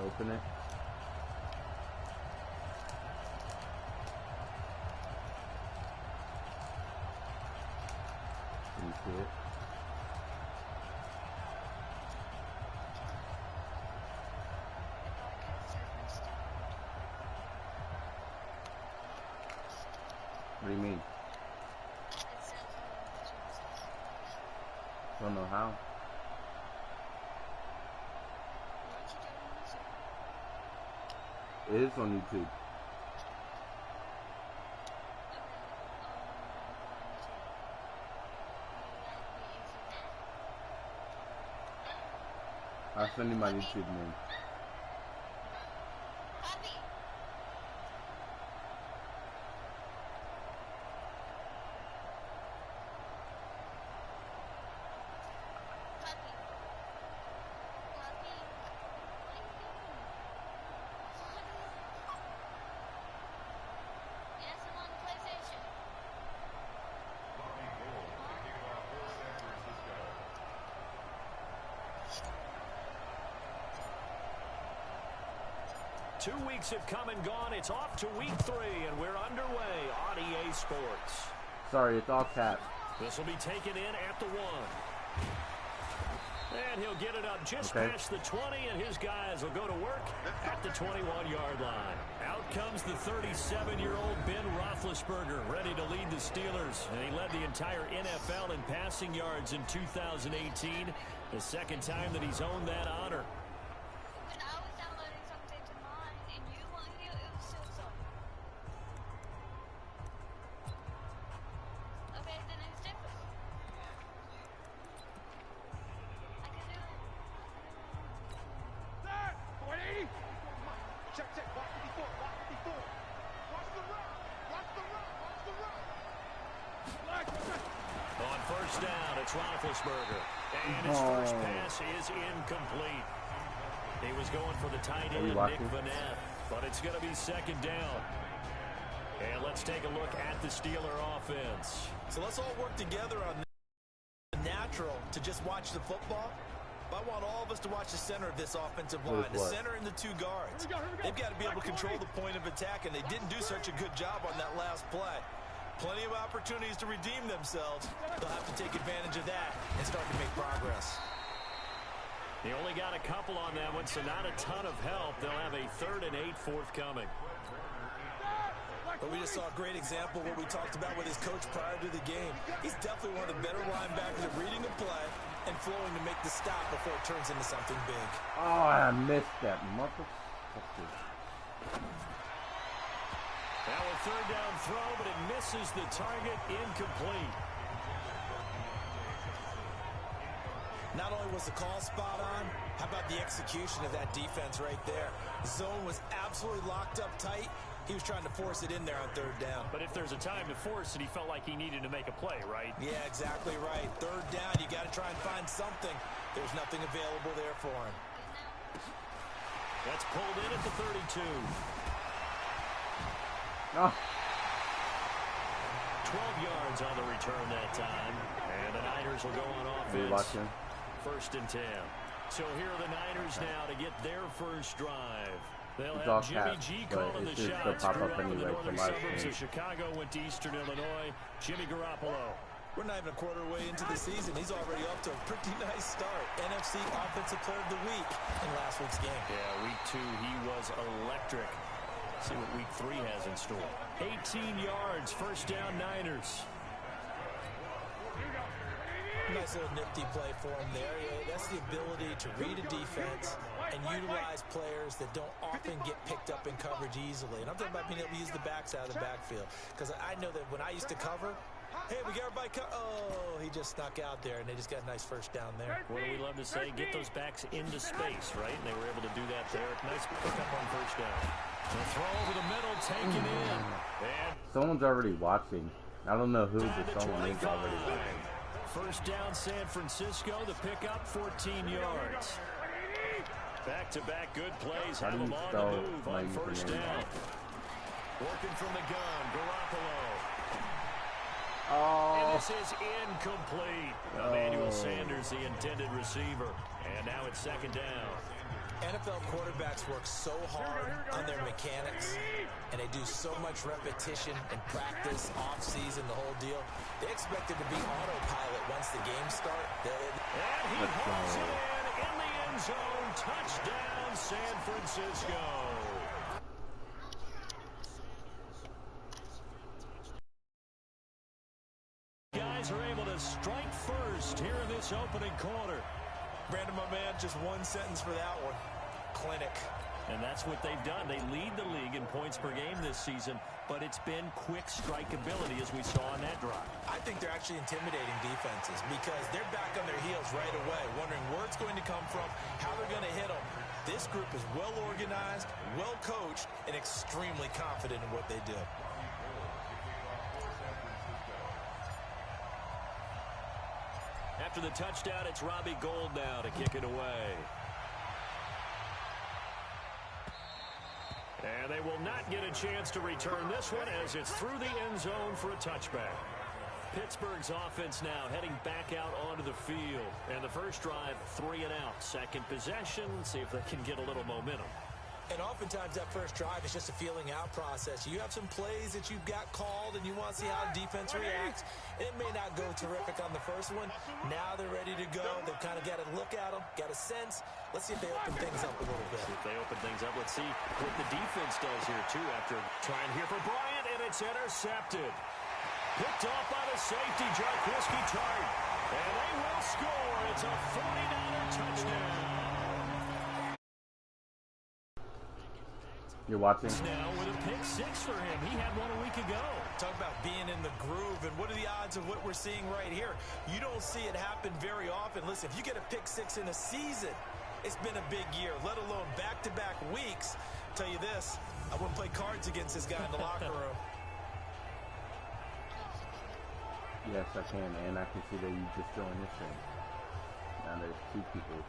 open it. Can you see it? What do you mean? Don't know how. It is on YouTube. I'll send you my YouTube name. Two weeks have come and gone. It's off to week 3, and we're underway on EA Sports. Sorry, it's all caps. This will be taken in at the 1. And he'll get it up just past the 20, and his guys will go to work at the 21-yard line. Out comes the 37-year-old Ben Roethlisberger, ready to lead the Steelers. And he led the entire NFL in passing yards in 2018, the second time that he's owned that honor. Roethlisberger, and his first pass is incomplete. He was going for the tight end, Nick Vanette, but it's going to be second down. And let's take a look at the Steeler offense. So let's all work together on the natural to just watch the football. But I want all of us to watch the center of this offensive line, the center and the 2 guards. They've got to be able to control the point of attack, and they didn't do such a good job on that last play. Plenty of opportunities to redeem themselves. They'll have to take advantage of that and start to make progress. They only got a couple on that one, so not a ton of help. They'll have a 3rd and 8 forthcoming. But we just saw a great example of what we talked about with his coach prior to the game. He's definitely one of the better linebackers at reading the play and flowing to make the stop before it turns into something big. Oh, I missed that motherfucker. Now a 3rd down throw, but it misses the target, incomplete. Not only was the call spot on, how about the execution of that defense right there? The zone was absolutely locked up tight. He was trying to force it in there on 3rd down. But if there's a time to force it, he felt like he needed to make a play, right? Yeah, exactly right. 3rd down, you got to try and find something. There's nothing available there for him. That's pulled in at the 32. Oh. 12 yards on the return that time. And the Niners will go on offense. 1st and 10. So here are the Niners now to get their first drive. They'll have Jimmy G calling the shots throughout the northern suburbs of Chicago, went to Eastern Illinois. Jimmy Garoppolo. We're not even a quarter way into the season. He's already off to a pretty nice start. NFC Offensive Player of the Week in last week's game. Yeah, week 2, he was electric. See what week 3 has in store. 18 yards, 1st down Niners. Nice little nifty play for him there. Yeah, that's the ability to read a defense and utilize players that don't often get picked up in coverage easily. And I'm talking about being able to use the backs out of the backfield. Because I know that when I used to cover, hey, we got everybody oh, he just snuck out there, and they just got a nice 1st down there. What do we love to say? Get those backs into space, right? And they were able to do that there. Nice pickup on 1st down. The throw over the middle, taken in. And someone's already watching. I don't know who, but someone is already watching. 1st down, San Francisco. The pickup, 14 yards. Back-to-back good plays. Have them on the move on 1st down. Working from the gun, Garoppolo. Oh. And this is incomplete. Emmanuel Sanders, the intended receiver. And now it's 2nd down. NFL quarterbacks work so hard on their mechanics, and they do so much repetition and practice, off-season, the whole deal. They expect it to be autopilot once the game starts. And he holds it in the end zone. Touchdown, San Francisco. Guys are able to strike first here in this opening quarter. Brandon, my man, just one sentence for that one. Clinic. And that's what they've done. They lead the league in points per game this season, but it's been quick strike ability as we saw on that drive. I think they're actually intimidating defenses because they're back on their heels right away, wondering where it's going to come from, how they're going to hit them. This group is well organized, well coached, and extremely confident in what they do. After the touchdown, it's Robbie Gould now to kick it away. And they will not get a chance to return this one as it's through the end zone for a touchback. Pittsburgh's offense now heading back out onto the field. And the first drive, 3 and out. Second possession, see if they can get a little momentum. And oftentimes that first drive is just a feeling out process. You have some plays that you've got called and you want to see how the defense reacts. It may not go terrific on the first one. Now they're ready to go. They've kind of got to look at them, got a sense. Let's see if they open things up a little bit. See if they open things up. Let's see what the defense does here, too, after trying here for Bryant, and it's intercepted. Picked off by the safety, Jarquiski Tart. And they will score. It's a 49er touchdown. You're watching? Now with a pick 6 for him. He had one a week ago. Talk about being in the groove, and what are the odds of what we're seeing right here? You don't see it happen very often. Listen, if you get a pick 6 in a season, it's been a big year, let alone back-to-back weeks. I'll tell you this, I wouldn't play cards against this guy in the locker room. Yes, I can, and I can see that you just joined this thing. Now there's 2 people.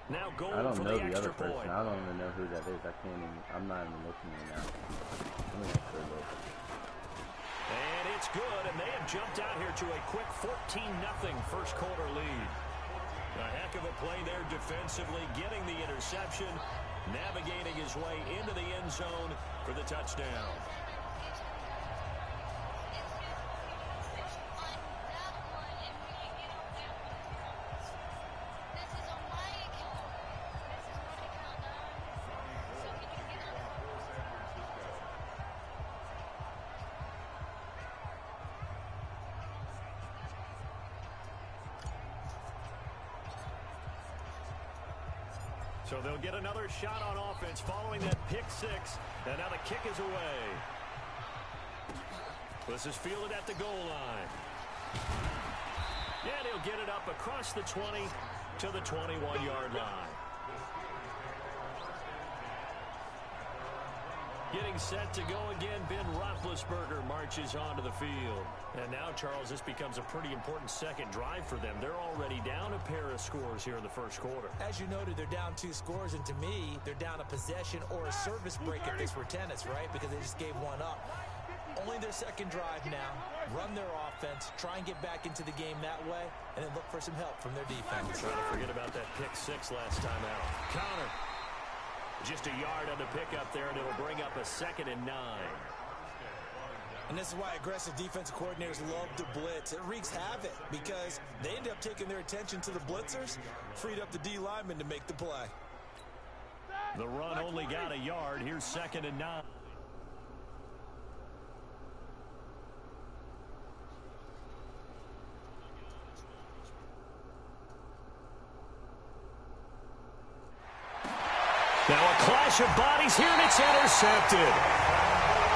Now goal I don't for know the the other extra person. point. I don't even know who that is. I can't even. I'm not even listening now. Let me actually look. And it's good, and they have jumped out here to a quick 14-0 first quarter lead. A heck of a play there defensively, getting the interception, navigating his way into the end zone for the touchdown. So they'll get another shot on offense following that pick 6. And now the kick is away. This is fielded at the goal line. And he'll get it up across the 20 to the 21-yard line. Getting set to go again, Ben Roethlisberger marches onto the field. And now, Charles, this becomes a pretty important second drive for them. They're already down a pair of scores here in the first quarter. As you noted, they're down 2 scores, and to me, they're down a possession or a service break if this were tennis, right? Because they just gave one up. Only their second drive now. Run their offense, try and get back into the game that way, and then look for some help from their defense. Trying to forget about that pick 6 last time out. Counter. Just a yard on the pickup there, and it'll bring up a 2nd and 9. And this is why aggressive defensive coordinators love to blitz. It wreaks havoc because they end up taking their attention to the blitzers, freed up the D lineman to make the play. The run only got a yard. Here's 2nd and 9. Now a clash of bodies here, and it's intercepted.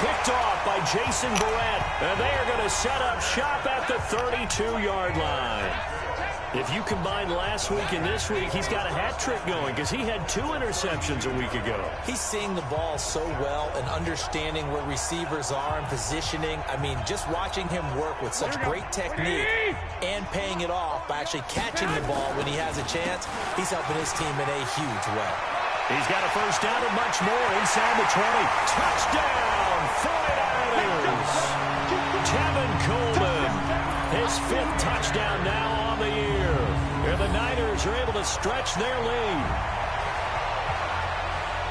Picked off by Jason Barrett, and they are going to set up shop at the 32-yard line. If you combine last week and this week, he's got a hat trick going because he had 2 interceptions a week ago. He's seeing the ball so well and understanding where receivers are and positioning. I mean, just watching him work with such great technique and paying it off by actually catching the ball when he has a chance, he's helping his team in a huge way. He's got a first down and much more inside the 20. Touchdown, 49ers. Tevin Coleman, his 5th touchdown now on the year. And the Niners are able to stretch their lead.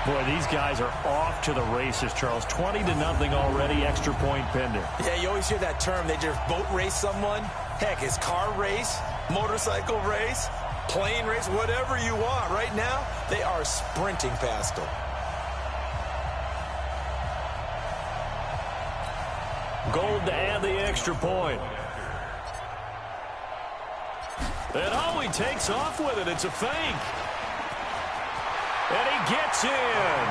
Boy, these guys are off to the races, Charles. 20-0 already, extra point pending. Yeah, you always hear that term. They just boat race someone. Heck, it's car race, motorcycle race, plane race, whatever you want. Right now, they are sprinting past them. Gold to add the extra point. And oh, he takes off with it. It's a fake. And he gets in.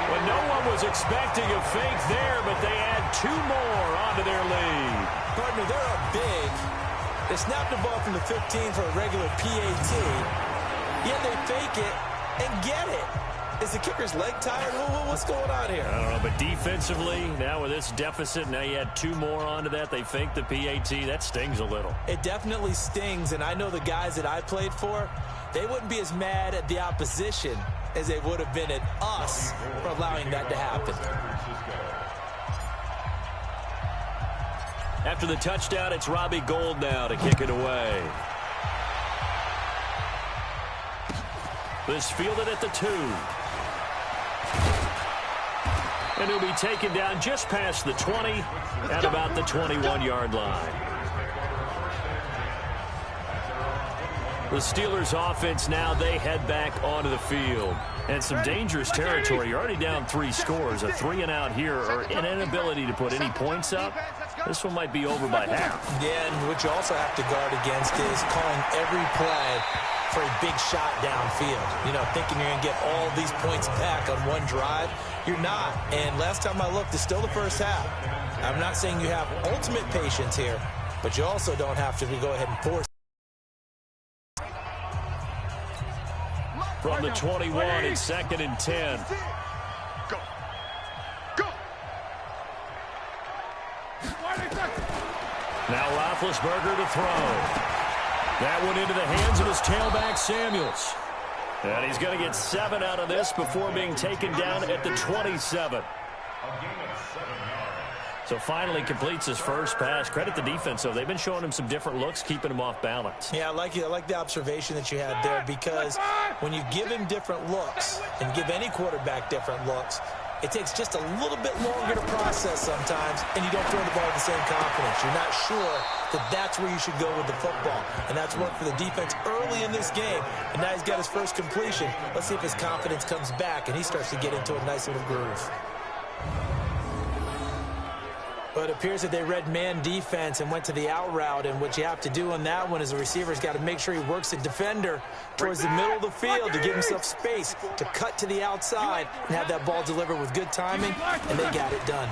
Well, no one was expecting a fake there, but they add 2 more onto their lead. Partner, they're up big. They snapped the ball from the 15 for a regular PAT. Yet they fake it and get it. Is the kicker's leg tired? What's going on here? I don't know, but defensively, now with this deficit, now you add 2 more onto that. They fake the PAT. That stings a little. It definitely stings, and I know the guys that I played for, they wouldn't be as mad at the opposition as they would have been at us for allowing that to happen. After the touchdown, it's Robbie Gould now to kick it away. This fielded at the 2. And he'll be taken down just past the 20 at about the 21-yard line. The Steelers offense now, they head back onto the field. And some dangerous territory. You're already down 3 scores. A 3-and-out here or an inability to put any points up. This one might be over by half. Yeah, and what you also have to guard against is calling every play for a big shot downfield. You know, thinking you're going to get all these points back on one drive. You're not. And last time I looked, it's still the first half. I'm not saying you have ultimate patience here, but you also don't have to go ahead and force. From the 21, it's 2nd and 10. Go. Go. Now Roethlisberger to throw. That one into the hands of his tailback, Samuels. And he's going to get 7 out of this before being taken down at the 27. So finally completes his first pass. Credit the defense, though. They've been showing him some different looks, keeping him off balance. Yeah, I like the observation that you had there, because when you give him different looks and give any quarterback different looks, it takes just a little bit longer to process sometimes, and you don't throw the ball with the same confidence. You're not sure that that's where you should go with the football, and that's worked for the defense early in this game, and now he's got his first completion. Let's see if his confidence comes back, and he starts to get into a nice little groove. But it appears that they read man defense and went to the out route. And what you have to do on that one is the receiver's got to make sure he works the defender towards the middle of the field to give himself space to cut to the outside and have that ball delivered with good timing, and they got it done.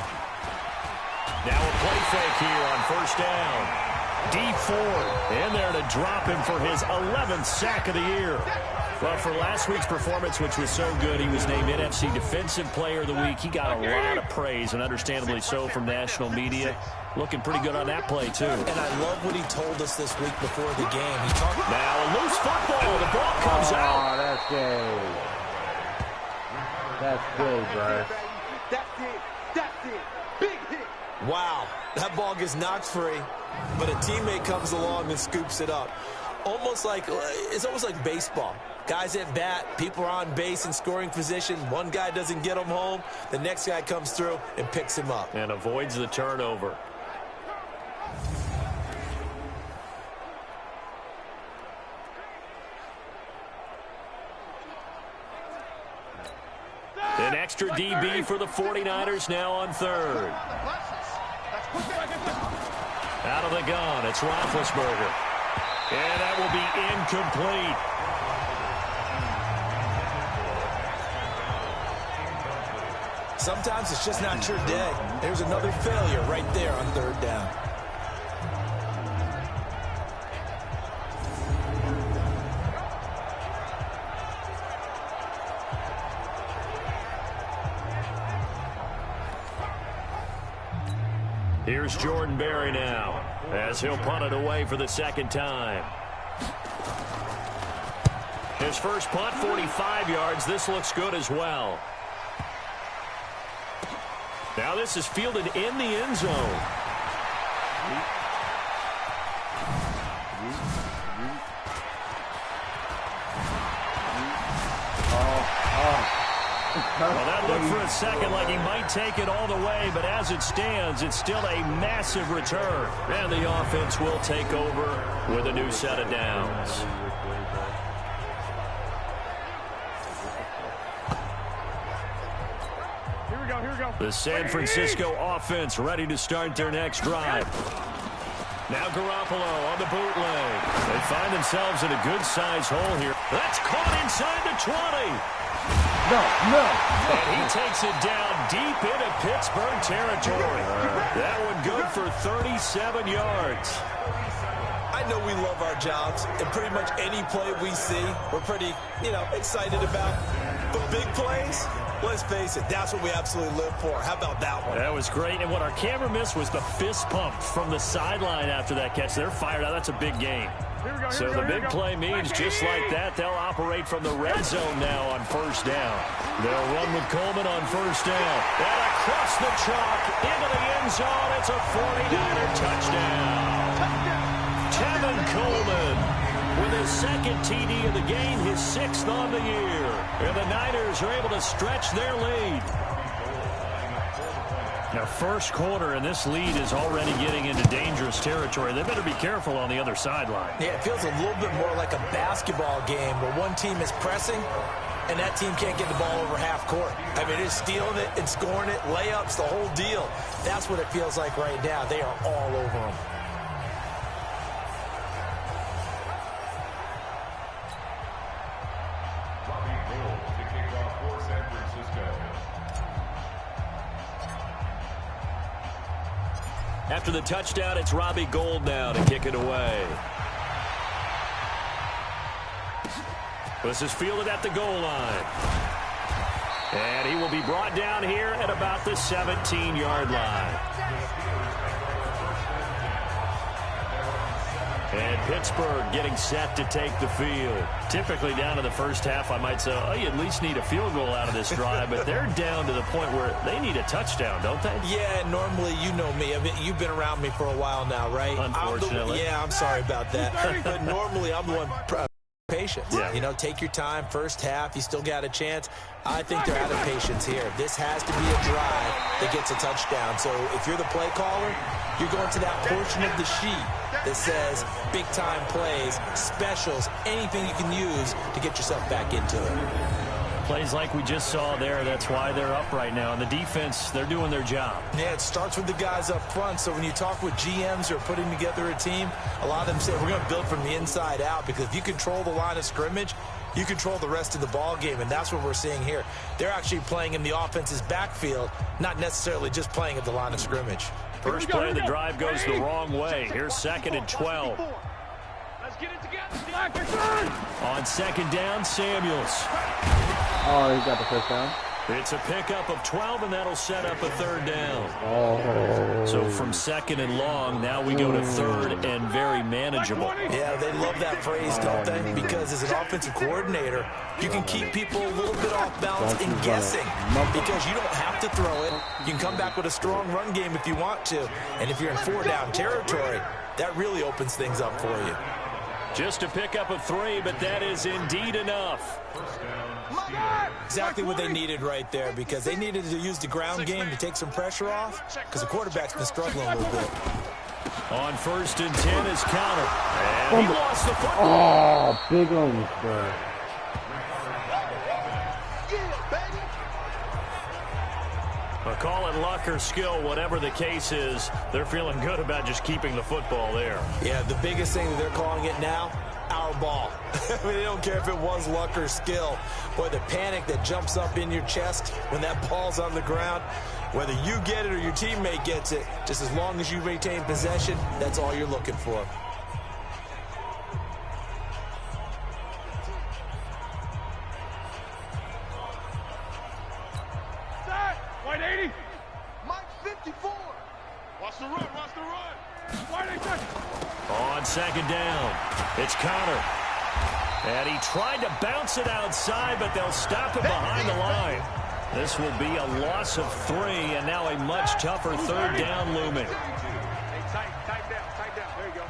Now a play fake here on first down. Deep Ford in there to drop him for his 11th sack of the year. Well, for last week's performance, which was so good, he was named NFC Defensive Player of the Week. He got a lot of praise, and understandably so, from national media. Looking pretty good on that play, too. And I love what he told us this week before the game. He talked. Now a loose football. The ball comes out. Oh, that's gay. That's gay, bro. That's it. That's it. Big hit. Wow, that ball gets knocked free, but a teammate comes along and scoops it up. It's almost like baseball. Guys at bat, people are on base in scoring position. One guy doesn't get him home. The next guy comes through and picks him up. And avoids the turnover. An extra DB for the 49ers now on 3rd. Out of the gun, it's Roethlisberger. And that will be incomplete. Sometimes it's just not your day. There's another failure right there on 3rd down. Here's Jordan Berry now, as he'll punt it away for the 2nd time. His first punt, 45 yards. This looks good as well. Now this is fielded in the end zone. Well, that looked for a second like he might take it all the way, but as it stands, it's still a massive return. And the offense will take over with a new set of downs. Here we go. The San Francisco offense ready to start their next drive. Now Garoppolo on the bootleg. They find themselves in a good-sized hole here. That's caught inside the 20. No. And he takes it down deep into Pittsburgh territory. That one good for 37 yards. I know we love our jobs, and pretty much any play we see, we're pretty, excited about. But big plays, let's face it, that's what we absolutely live for. How about that one? That was great, and what our camera missed was the fist pump from the sideline after that catch. They're fired out. That's a big game. So the big play means just like that, they'll operate from the red zone now on first down. They'll run with Coleman on first down. And across the chalk into the end zone. It's a 49er touchdown. Tevin Coleman with his second TD of the game, his 6th on the year. And the Niners are able to stretch their lead. Now, first quarter, and this lead is already getting into dangerous territory. They better be careful on the other sideline. Yeah, it feels a little bit more like a basketball game where one team is pressing and that team can't get the ball over half court. I mean, it's stealing it and scoring it, layups, the whole deal. That's what it feels like right now. They are all over them. After the touchdown, it's Robbie Gould now to kick it away. This is fielded at the goal line. And he will be brought down here at about the 17-yard line. And Pittsburgh getting set to take the field. Typically down to the first half, I might say, oh, you at least need a field goal out of this drive. But they're down to the point where they need a touchdown, don't they? Yeah, normally, you know me. I mean, you've been around me for a while now, right? Unfortunately. I'm sorry about that. But normally, I'm the one patience. Yeah. Take your time. First half, you still got a chance. I think they're out of patience here. This has to be a drive that gets a touchdown. So if you're the play caller, you're going to that portion of the sheet that says big-time plays, specials, anything you can use to get yourself back into it. Plays like we just saw there, that's why they're up right now. And the defense, they're doing their job. Yeah, it starts with the guys up front. So when you talk with GMs who are putting together a team, a lot of them say we're going to build from the inside out, because if you control the line of scrimmage, you control the rest of the ball game, and that's what we're seeing here. They're actually playing in the offense's backfield, not necessarily just playing at the line of scrimmage. First play of the drive goes the wrong way. Here's 2nd and 12. Let's get it together. On 2nd down, Samuels. Oh, he got the first down. It's a pickup of 12, and that'll set up a 3rd down. Oh. So from 2nd and long, now we go to 3rd and very manageable. Yeah, they love that phrase, don't they? Because as an offensive coordinator, you can keep people a little bit off balance and guessing, because you don't have to throw it. You can come back with a strong run game if you want to. And if you're in 4-down territory, that really opens things up for you. Just a pickup of 3, but that is indeed enough. Exactly what they needed right there, because they needed to use the ground game to take some pressure off, because the quarterback's been struggling a little bit. On 1st and 10 is counter. And he lost the football. Oh, big ones, bro. Call it luck or skill, whatever the case is, they're feeling good about just keeping the football there. Yeah, the biggest thing that they're calling it now, our ball. I mean, they don't care if it was luck or skill. Boy, the panic that jumps up in your chest when that ball's on the ground, whether you get it or your teammate gets it, just as long as you retain possession, that's all you're looking for. White 80. Mike 54. Watch the run. White 80. On 2nd down, it's Connor. And he tried to bounce it outside, but they'll stop it behind the line. This will be a loss of 3, and now a much tougher 3rd down looming. Hey, tight down. There you go.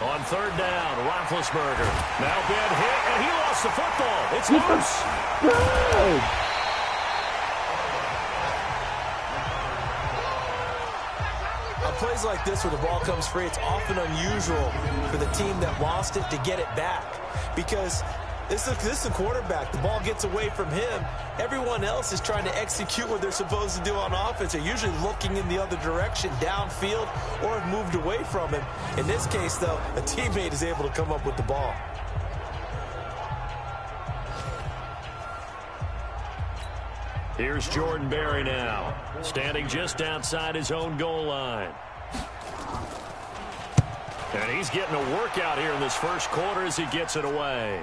On third down, Roethlisberger. Now Ben hit, and he lost the football. It's loose. On plays like this where the ball comes free, it's often unusual for the team that lost it to get it back. Because this is a quarterback. The ball gets away from him. Everyone else is trying to execute what they're supposed to do on offense. They're usually looking in the other direction, downfield, or have moved away from him. In this case, though, a teammate is able to come up with the ball. Here's Jordan Berry now, standing just outside his own goal line. And he's getting a workout here in this first quarter as he gets it away.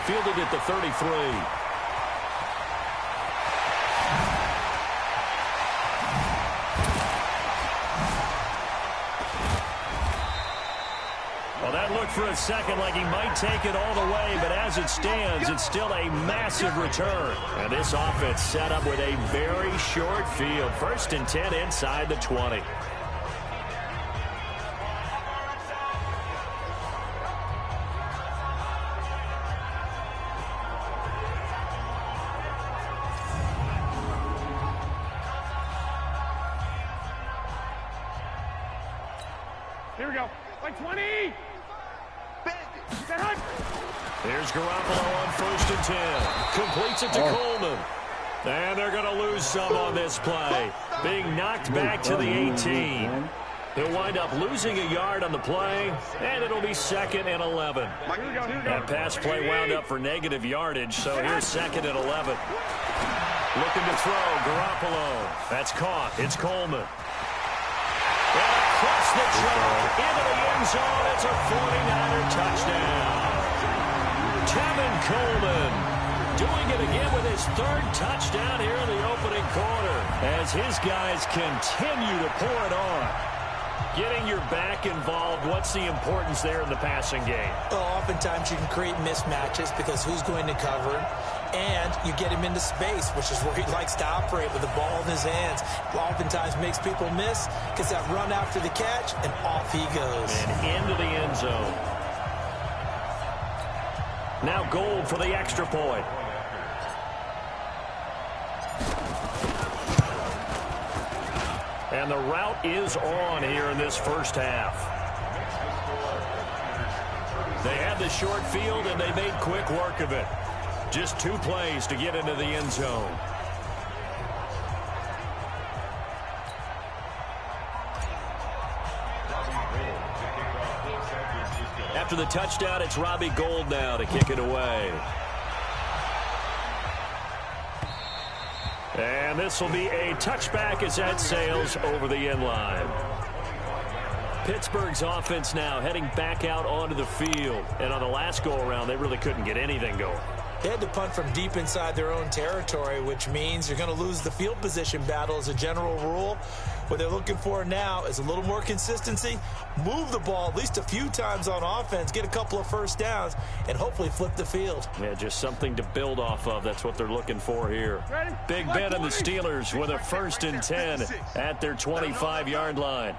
Fielded at the 33. Well, that looked for a second like he might take it all the way, but as it stands, it's still a massive return. And this offense set up with a very short field. 1st and 10 inside the 20. Here we go. Like 20. Here's Garoppolo on 1st and 10. Completes it to Coleman. And they're going to lose some on this play. Being knocked back to the 18. He'll wind up losing a yard on the play, and it'll be 2nd and 11. That pass play wound up for negative yardage, so here's 2nd and 11. Looking to throw, Garoppolo. That's caught. It's Coleman. And across the track, into the end zone. It's a 49er touchdown. Tevin Coleman doing it again with his 3rd touchdown here in the opening quarter as his guys continue to pour it on. Getting your back involved, what's the importance there in the passing game? Well, oftentimes you can create mismatches because who's going to cover him, and you get him into space, which is where he likes to operate with the ball in his hands. Oftentimes makes people miss, gets that run after the catch, and off he goes. And into the end zone. Now Gold for the extra point. And the route is on here in this first half. They had the short field, and they made quick work of it. Just 2 plays to get into the end zone. After the touchdown, it's Robbie Gould now to kick it away. And this will be a touchback as that sails over the end line. Pittsburgh's offense now heading back out onto the field. And on the last go-around, they really couldn't get anything going. They had to punt from deep inside their own territory, which means you're going to lose the field position battle as a general rule. What they're looking for now is a little more consistency, move the ball at least a few times on offense, get a couple of first downs, and hopefully flip the field. Yeah, just something to build off of. That's what they're looking for here. Big Ben and the Steelers with a 1st and 10 at their 25-yard line.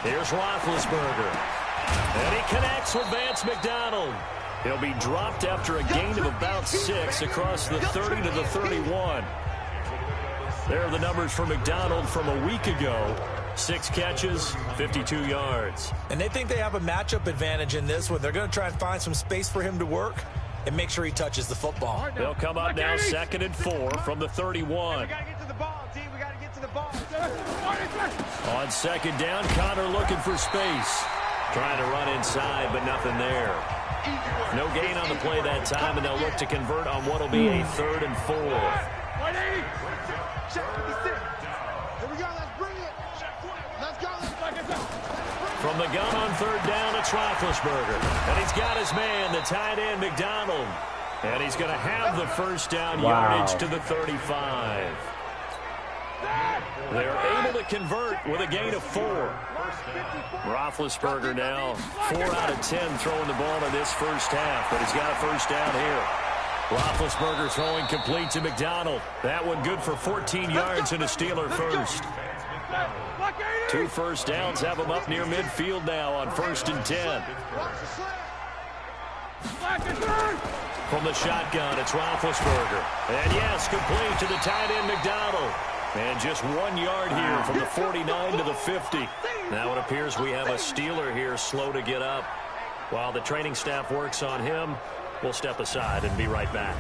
Here's Roethlisberger. And he connects with Vance McDonald. He'll be dropped after a gain of about 6 across the 30 to the 31. There are the numbers for McDonald from a week ago. 6 catches, 52 yards. And they think they have a matchup advantage in this one. They're going to try and find some space for him to work and make sure he touches the football. They'll come up now 2nd and 4 from the 31. We got to get to the ball, team. We got to get to the ball. On 2nd down, Connor looking for space. Trying to run inside, but nothing there. No gain on the play that time, and they'll look to convert on what will be a 3rd and 4. Check 56. Here we go. Let's bring it. Let's go. From the gun on 3rd down, it's Roethlisberger. And he's got his man, the tight end, McDonald. And he's going to have the first down yardage to the 35. They're able to convert with a gain of 4. Roethlisberger now 4 out of 10 throwing the ball in this first half, but he's got a first down here. Roethlisberger throwing complete to McDonald. That one good for 14 yards and a Steeler first. 2 first downs have them up near midfield now on 1st and 10. From the shotgun, it's Roethlisberger. And yes, complete to the tight end, McDonald. And just 1 yard here from the 49 to the 50. Now it appears we have a Steeler here slow to get up. While the training staff works on him, we'll step aside and be right back.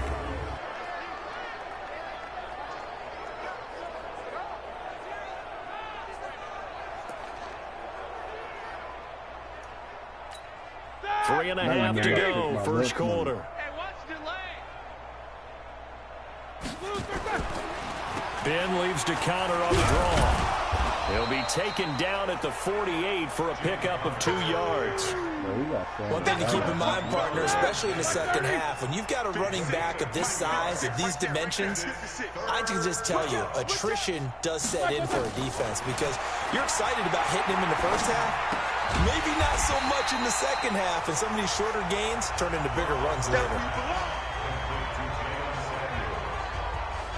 Three and a half to go, first quarter. Ben leaves to counter on the draw. He'll be taken down at the 48 for a pickup of 2 yards. One thing to keep in mind, partner, especially in the second half, when you've got a running back of this size, of these dimensions, I can just tell you, attrition does set in for a defense because you're excited about hitting him in the first half. Maybe not so much in the second half, and some of these shorter gains turn into bigger runs later.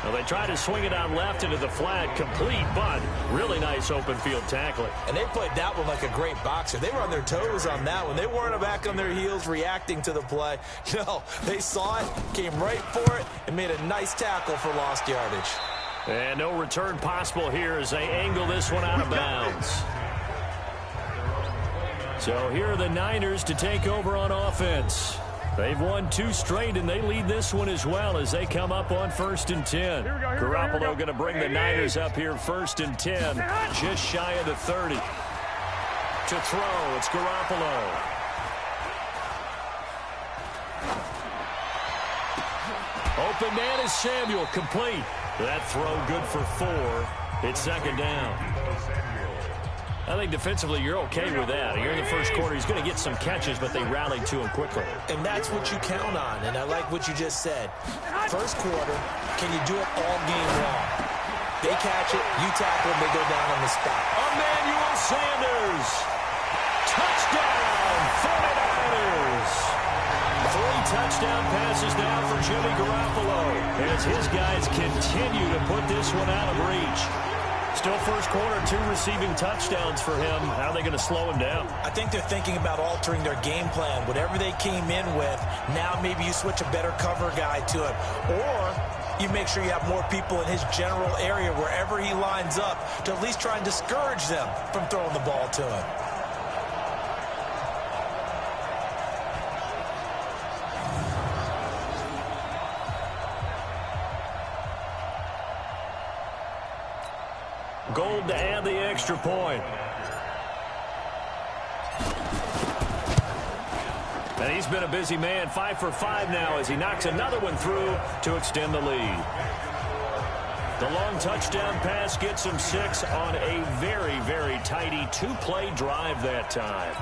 Well, they try to swing it out left into the flat, complete, but really nice open field tackling. And they played that one like a great boxer. They were on their toes on that one. They weren't back on their heels reacting to the play. No, they saw it, came right for it, and made a nice tackle for lost yardage. And no return possible here as they angle this one out of bounds. So here are the Niners to take over on offense. They've won 2 straight, and they lead this one as well as they come up on 1st and 10. Garoppolo going to bring the Niners up here 1st and 10, just shy of the 30. To throw, it's Garoppolo. Open man is Samuel, complete. That throw good for 4. It's 2nd down. I think defensively you're okay with that. Here in the first quarter, he's going to get some catches, but they rallied to him quickly. And that's what you count on, and I like what you just said. First quarter, can you do it all game long? They catch it, you tackle them, they go down on the spot. Emmanuel Sanders. Touchdown, 49ers. 3 touchdown passes now for Jimmy Garoppolo as his guys continue to put this one out of reach. Still first quarter, 2 receiving touchdowns for him. How are they going to slow him down? I think they're thinking about altering their game plan. Whatever they came in with, now maybe you switch a better cover guy to him. Or you make sure you have more people in his general area wherever he lines up to at least try and discourage them from throwing the ball to him. Gold to add the extra point. And he's been a busy man, 5 for 5 now as he knocks another one through to extend the lead. The long touchdown pass gets him 6 on a very, very tidy 2-play drive that time.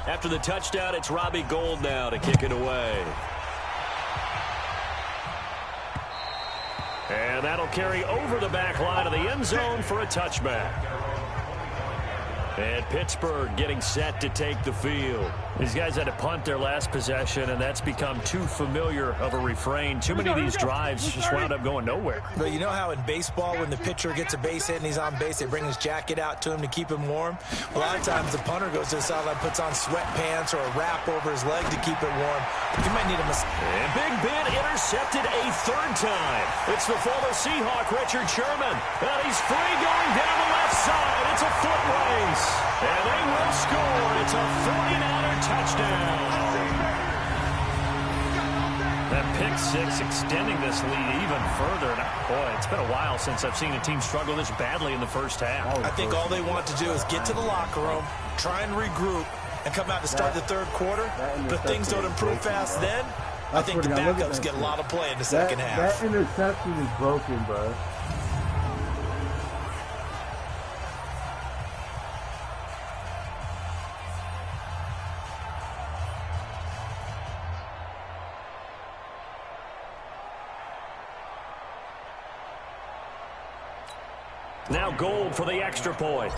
After the touchdown, it's Robbie Gould now to kick it away. And that'll carry over the back line of the end zone for a touchback. And Pittsburgh getting set to take the field. These guys had to punt their last possession, and that's become too familiar of a refrain. Too many of these drives just wound up going nowhere. But you know how in baseball, when the pitcher gets a base hit and he's on base, they bring his jacket out to him to keep him warm? A lot of times the punter goes to the sideline, puts on sweatpants or a wrap over his leg to keep it warm. You might need a And Big Ben intercepted a 3rd time. It's the former Seahawk, Richard Sherman. And he's free going down the left side. It's a foot race. And they will score. It's a 49er touchdown. That pick 6 extending this lead even further. Boy, it's been a while since I've seen a team struggle this badly in the first half. I think all they want to do is get to the locker room, try and regroup, and come out to start the 3rd quarter. But things don't improve fast then. I think the backups get a lot of play in the second half. That interception is broken, bro. Now Gould for the extra point.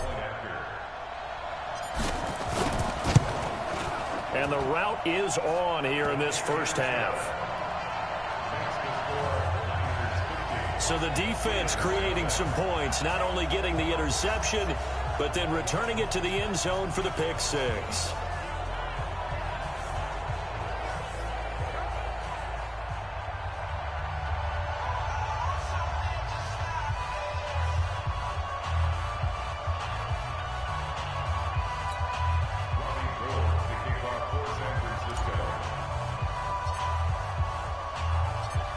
And the route is on here in this first half. So the defense creating some points, not only getting the interception, but then returning it to the end zone for the pick six.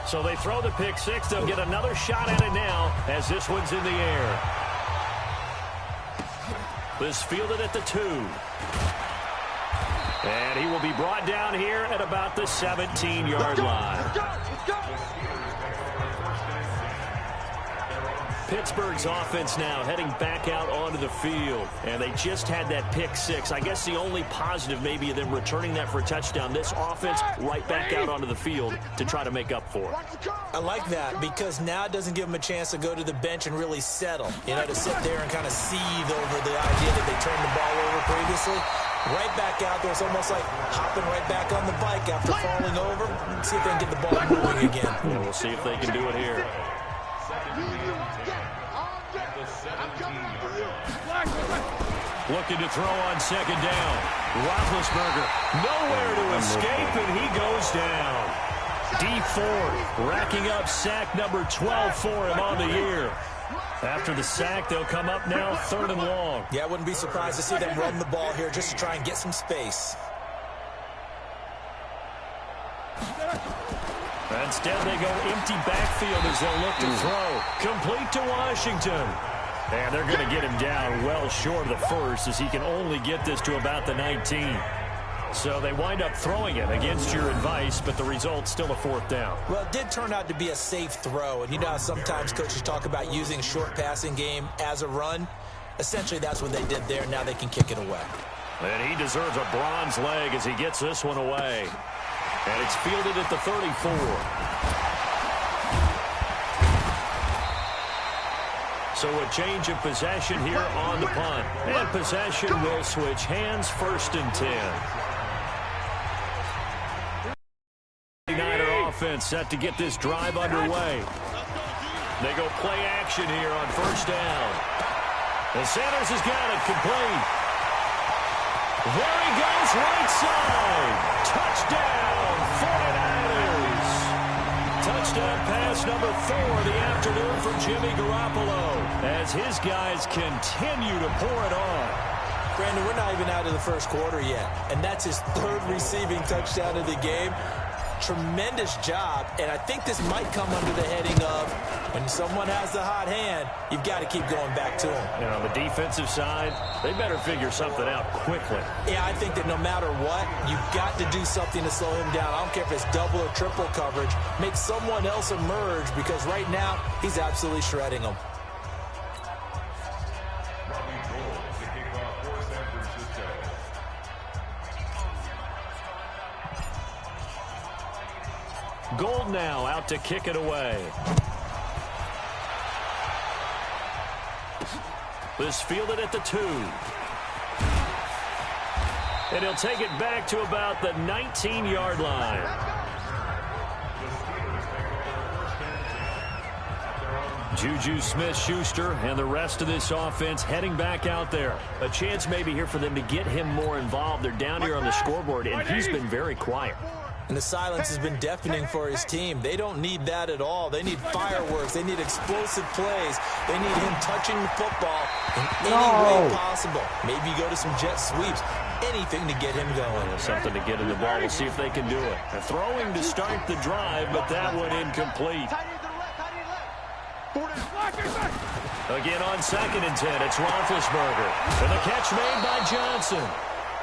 So they throw the pick six. They'll get another shot at it now as this one's in the air. This fielded at the 2. And he will be brought down here at about the 17-yard line. Let's go! Pittsburgh's offense now heading back out onto the field. And they just had that pick six. I guess the only positive maybe of them returning that for a touchdown. This offense right back out onto the field to try to make up for it. I like that because now it doesn't give them a chance to go to the bench and really settle. You know, to sit there and kind of seethe over the idea that they turned the ball over previously. Right back out there. It's almost like hopping right back on the bike after falling over. See if they can get the ball moving again. Yeah, we'll see if they can do it here. Looking to throw on second down. Roethlisberger nowhere to escape, and he goes down. D Ford racking up sack number 12 for him on the year. After the sack, they'll come up now 3rd and long. Yeah, I wouldn't be surprised to see them run the ball here just to try and get some space. Instead, they go empty backfield as they'll look to throw. Complete to Washington. And they're going to get him down well short of the first as he can only get this to about the 19. So they wind up throwing it against your advice, but the result's still a 4th down. Well, it did turn out to be a safe throw. And you know how sometimes coaches talk about using a short passing game as a run? Essentially, that's what they did there. Now they can kick it away. And he deserves a bronze leg as he gets this one away. And it's fielded at the 34. So a change of possession here on the punt. And possession will switch hands, 1st and 10. Niner offense set to get this drive underway. They go play action here on 1st down. And Sanders has got it complete. There he goes, right side. Touchdown, 49ers. Touchdown pass number 4 of the afternoon from Jimmy Garoppolo as his guys continue to pour it on. Brandon, we're not even out of the first quarter yet, and that's his 3rd receiving touchdown of the game. Tremendous job, and I think this might come under the heading of when someone has the hot hand, you've got to keep going back to him. And on the defensive side, they better figure something out quickly. Yeah, I think that no matter what, you've got to do something to slow him down. I don't care if it's double or triple coverage. Make someone else emerge because right now he's absolutely shredding them. Gold now out to kick it away. This fielded at the 2. And he'll take it back to about the 19-yard line. Juju Smith-Schuster and the rest of this offense heading back out there. A chance maybe here for them to get him more involved. They're down here on the scoreboard, and he's been very quiet. And the silence has been deafening for his team. They don't need that at all. They need fireworks. They need explosive plays. They need him touching the football in any way possible. Maybe go to some jet sweeps. Anything to get him going. Something to get in the ball. We'll see if they can do it. They're throwing to start the drive, but that one incomplete. Again on 2nd and 10, it's Roethlisberger. And the catch made by Johnson.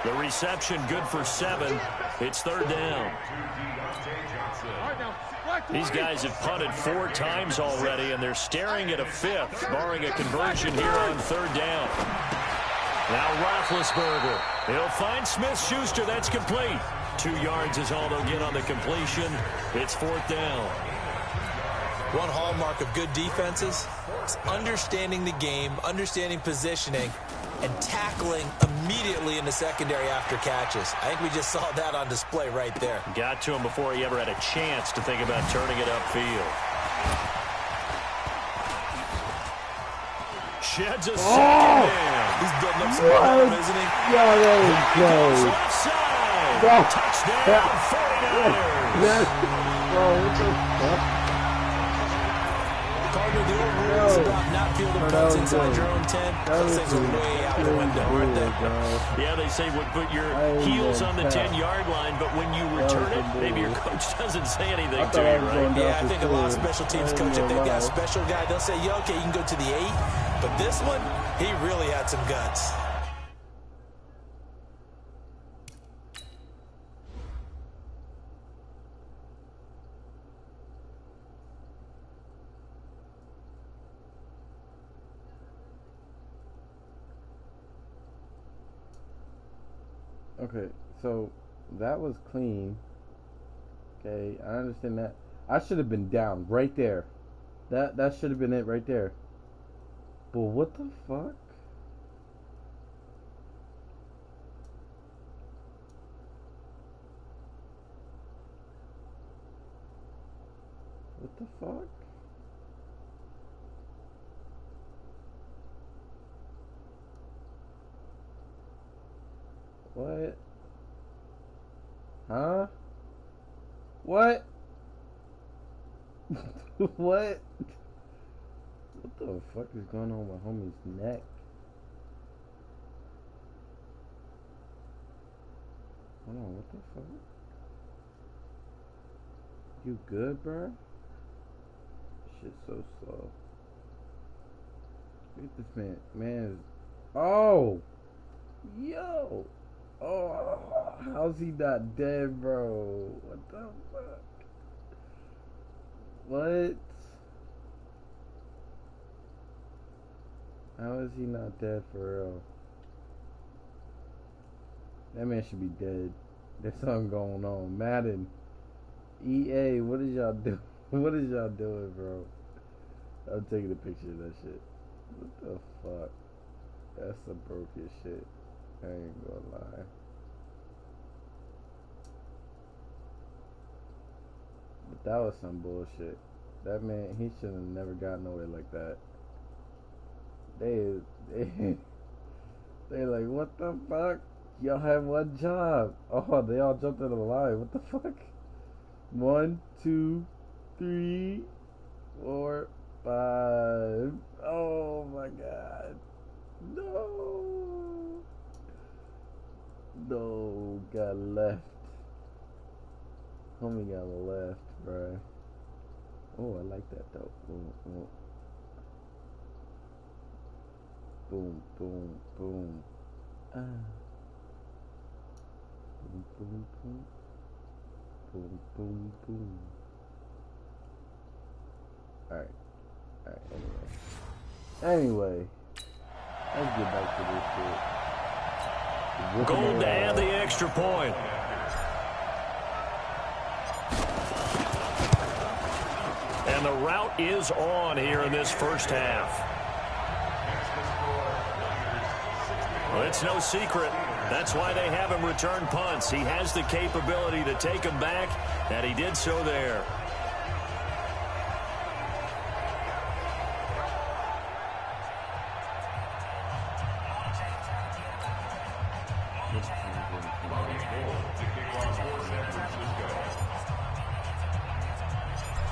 The reception good for 7. It's 3rd down. These guys have punted 4 times already, and they're staring at a 5th, barring a conversion here on 3rd down. Now Roethlisberger. He'll find Smith-Schuster. That's complete. 2 yards is all they'll get on the completion. It's 4th down. One hallmark of good defenses is understanding the game, understanding positioning, and tackling immediately in the secondary after catches. I think we just saw that on display right there. Got to him before he ever had a chance to think about turning it upfield. Sheds a second man. He's building up some momentum, isn't he? Yeah, there we go. Left side. No. Touchdown, 49ers. Yes. Oh, what the fuck? Cardinal, the old rules about not fielding punts inside your own 10, those things are way out the window, aren't they? Yeah, they say put your heels on the 10-yard line, but when you return it, maybe your coach doesn't say anything to you, right? Yeah, I think a lot of special teams coaches, if they've got a special guy, they'll say, yeah, okay, you can go to the 8. But this one, he really had some guts. Okay, so that was clean. Okay, I understand that. I should have been down right there. That should have been it right there. But what the fuck? What the fuck? What? Huh? What? What? What the fuck is going on with homie's neck? Hold on, what the fuck? You good, bro? Shit's so slow. Look at this man. Man is... Oh! Yo! Oh! How's he not dead, bro? What the fuck? What? How is he not dead for real? That man should be dead. There's something going on. Madden. EA, what is y'all doing? What is y'all doing, bro? I'm taking a picture of that shit. What the fuck? That's some broken shit. I ain't gonna lie. But that was some bullshit. That man, he should have never gotten away like that. They like, what the fuck? Y'all have one job. Oh, they all jumped in the line. What the fuck? 1, 2, 3, 4, 5. Oh my god. No. No, got left. Homie got left, bruh. Oh, I like that though. Boom, boom. Boom, boom, boom. Ah. Boom, boom, boom. Boom, boom, boom. Alright. Alright, anyway. Let's get back to this shit. Gold to add the extra point. And the route is on here in this first half. Well, it's no secret. That's why they have him return punts. He has the capability to take them back, and he did so there.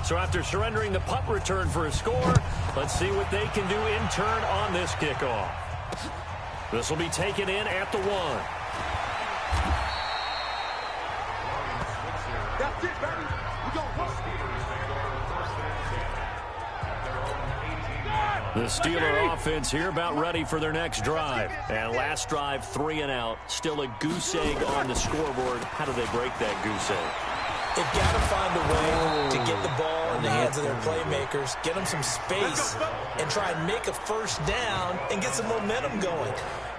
So after surrendering the punt return for a score, let's see what they can do in turn on this kickoff. This will be taken in at the 1. That's it, baby. We go. The Steeler offense here about ready for their next drive. And last drive, 3 and out. Still a goose egg on the scoreboard. How do they break that goose egg? They've got to find a way to get the ball in the hands of their playmakers, get them some space, and try and make a first down and get some momentum going.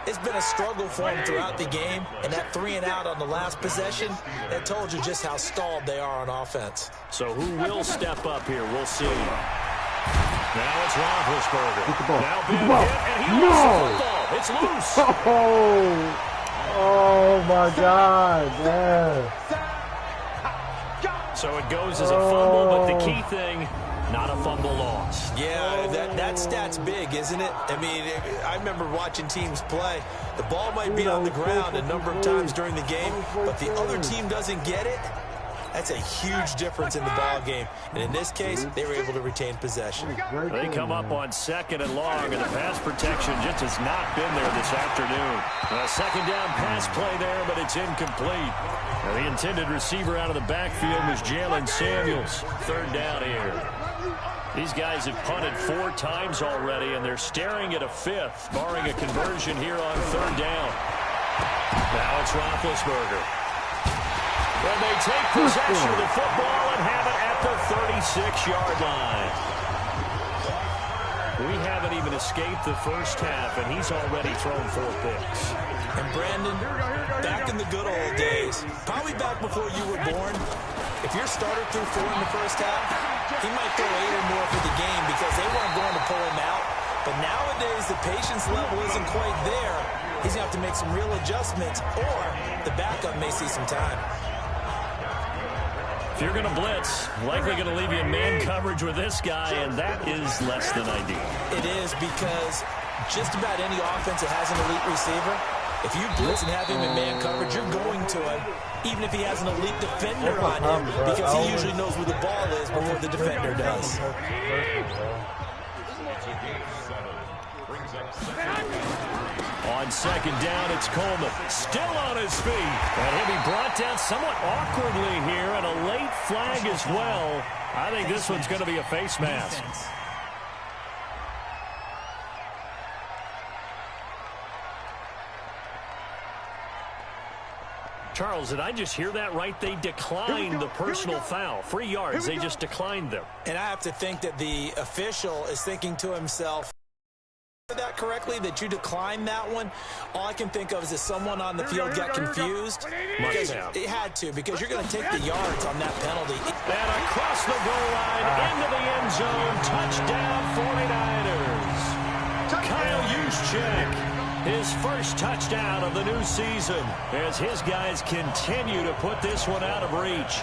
It's been a struggle for them throughout the game, and that 3 and out on the last possession, that told you just how stalled they are on offense. So who will step up here? We'll see. Now it's Roethlisberger. Get the ball. Now Get the ball. hit, and he lost the football. It's loose. Oh my God, man. So it goes as a fumble, but the key thing, not a fumble loss. Yeah, that stat's big, isn't it? I mean, I remember watching teams play. The ball might be on the ground a number of times during the game, but the other team doesn't get it. That's a huge difference in the ball game. And in this case, they were able to retain possession. They come up on 2nd and long, and the pass protection just has not been there this afternoon. A 2nd down pass play there, but it's incomplete. Now, the intended receiver out of the backfield was Jalen Samuels. 3rd down here. These guys have punted 4 times already, and they're staring at a 5th, barring a conversion here on 3rd down. Now it's Roethlisberger. And they take possession of the football and have it at the 36-yard line. We haven't even escaped the first half, and he's already thrown 4 picks. And Brandon, back in the good old days, probably back before you were born, if your starter threw 4 in the first half, he might throw 8 or more for the game because they weren't going to pull him out. But nowadays, the patience level isn't quite there. He's going to have to make some real adjustments, or the backup may see some time. If you're going to blitz, likely going to leave you in man coverage with this guy, and that is less than ideal. It is, because just about any offense that has an elite receiver, if you blitz and have him in man coverage, you're going to him, even if he has an elite defender on him, because he usually knows where the ball is before the defender does. On 2nd down, it's Coleman. Still on his feet. And he'll be brought down somewhat awkwardly here, and a late flag as well. I think this one's going to be a face mask. Charles, did I just hear that right? They declined the personal foul. 3 yards, they just declined them. And I have to think that the official is thinking to himself, that correctly, that you declined that one. All I can think of is that someone on the field got confused. Because it had to, because you're going to take the yards on that penalty. And across the goal line, into the end zone, touchdown 49ers. Kyle Juszczyk, his first touchdown of the new season, as his guys continue to put this one out of reach.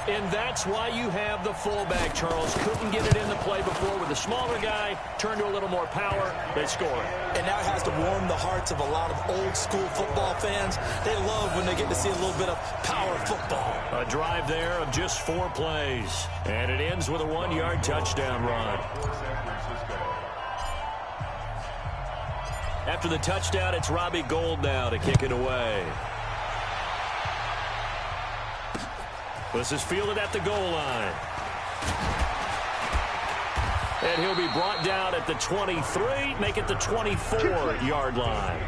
And that's why you have the fullback, Charles. Couldn't get it in the play before with a smaller guy. Turned to a little more power. They score. And now it has to warm the hearts of a lot of old-school football fans. They love when they get to see a little bit of power football. A drive there of just 4 plays. And it ends with a 1-yard touchdown run. After the touchdown, it's Robbie Gould now to kick it away. This is fielded at the goal line. And he'll be brought down at the 23, make it the 24-yard line.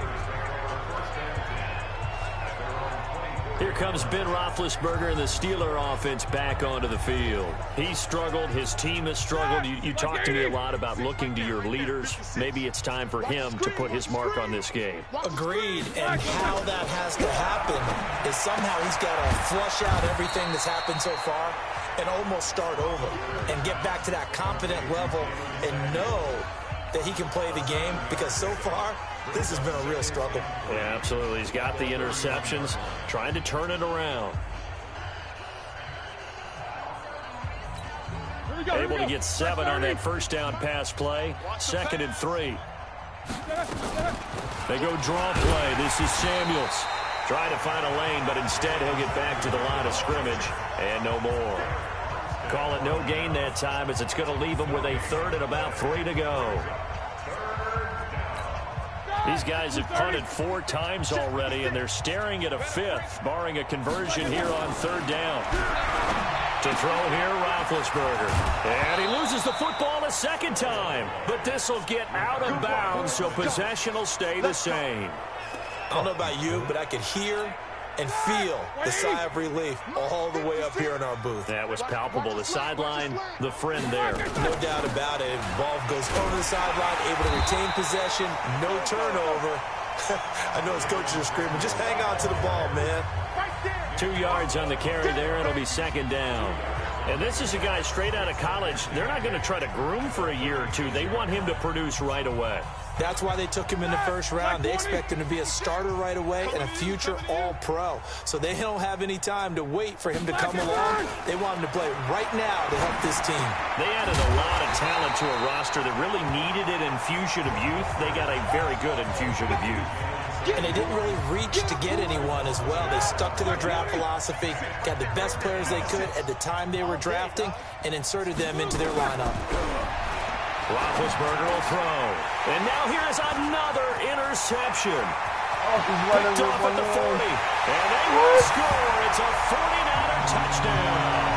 Here comes Ben Roethlisberger and the Steeler offense back onto the field. He's struggled. His team has struggled. You talked to me a lot about looking to your leaders. Maybe it's time for him to put his mark on this game. Agreed. And how that has to happen is somehow he's got to flush out everything that's happened so far and almost start over and get back to that confident level and know that he can play the game, because so far this has been a real struggle. Yeah, absolutely. He's got the interceptions, trying to turn it around. Able to get 7 on that first down pass play. 2nd and 3. They go draw play. This is Samuels. Trying to find a lane, but instead he'll get back to the line of scrimmage and no more. Call it no gain that time, as it's going to leave him with a 3rd and about 3 to go. These guys have punted 4 times already, and they're staring at a 5th, barring a conversion here on 3rd down. To throw here, Roethlisberger. And he loses the football a 2nd time. But this will get out of bounds, so possession will stay the same. I don't know about you, but I could hear and feel the sigh of relief all the way up here in our booth. That was palpable. The sideline, the friend there. No doubt about it. Ball goes over the sideline, able to retain possession, no turnover. I know his coaches are screaming, just hang on to the ball, man. 2 yards on the carry there. It'll be 2nd down. And this is a guy straight out of college. They're not going to try to groom for a year or two. They want him to produce right away. That's why they took him in the first round. They expect him to be a starter right away and a future All-Pro. So they don't have any time to wait for him to come along. They want him to play right now to help this team. They added a lot of talent to a roster that really needed an infusion of youth. They got a very good infusion of youth. And they didn't really reach to get anyone as well. They stuck to their draft philosophy, got the best players they could at the time they were drafting, and inserted them into their lineup. Roethlisberger will throw. And now here's another interception. Oh, he's running Picked off at the 40. And they will score. It's a 49er touchdown.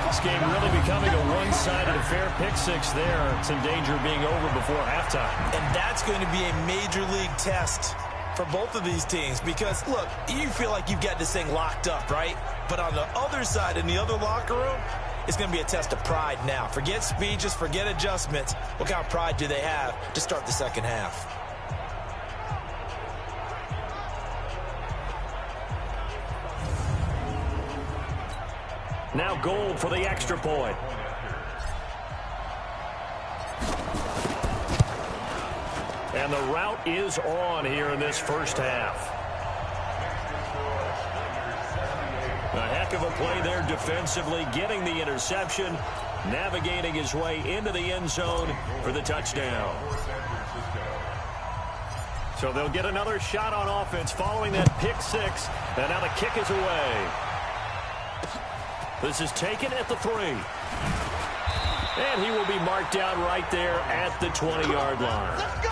This game really becoming a one-sided affair. Pick six there. It's in danger of being over before halftime. And that's going to be a major league test for both of these teams because, look, you feel like you've got this thing locked up, right? But on the other side, in the other locker room, it's going to be a test of pride now. Forget speed, just forget adjustments. What kind of pride do they have to start the second half? Now Gold for the extra point. And the route is on here in this first half. A heck of a play there defensively, getting the interception, navigating his way into the end zone for the touchdown. So they'll get another shot on offense following that pick six, and now the kick is away. This is taken at the 3. And he will be marked down right there at the 20-yard line. Let's go.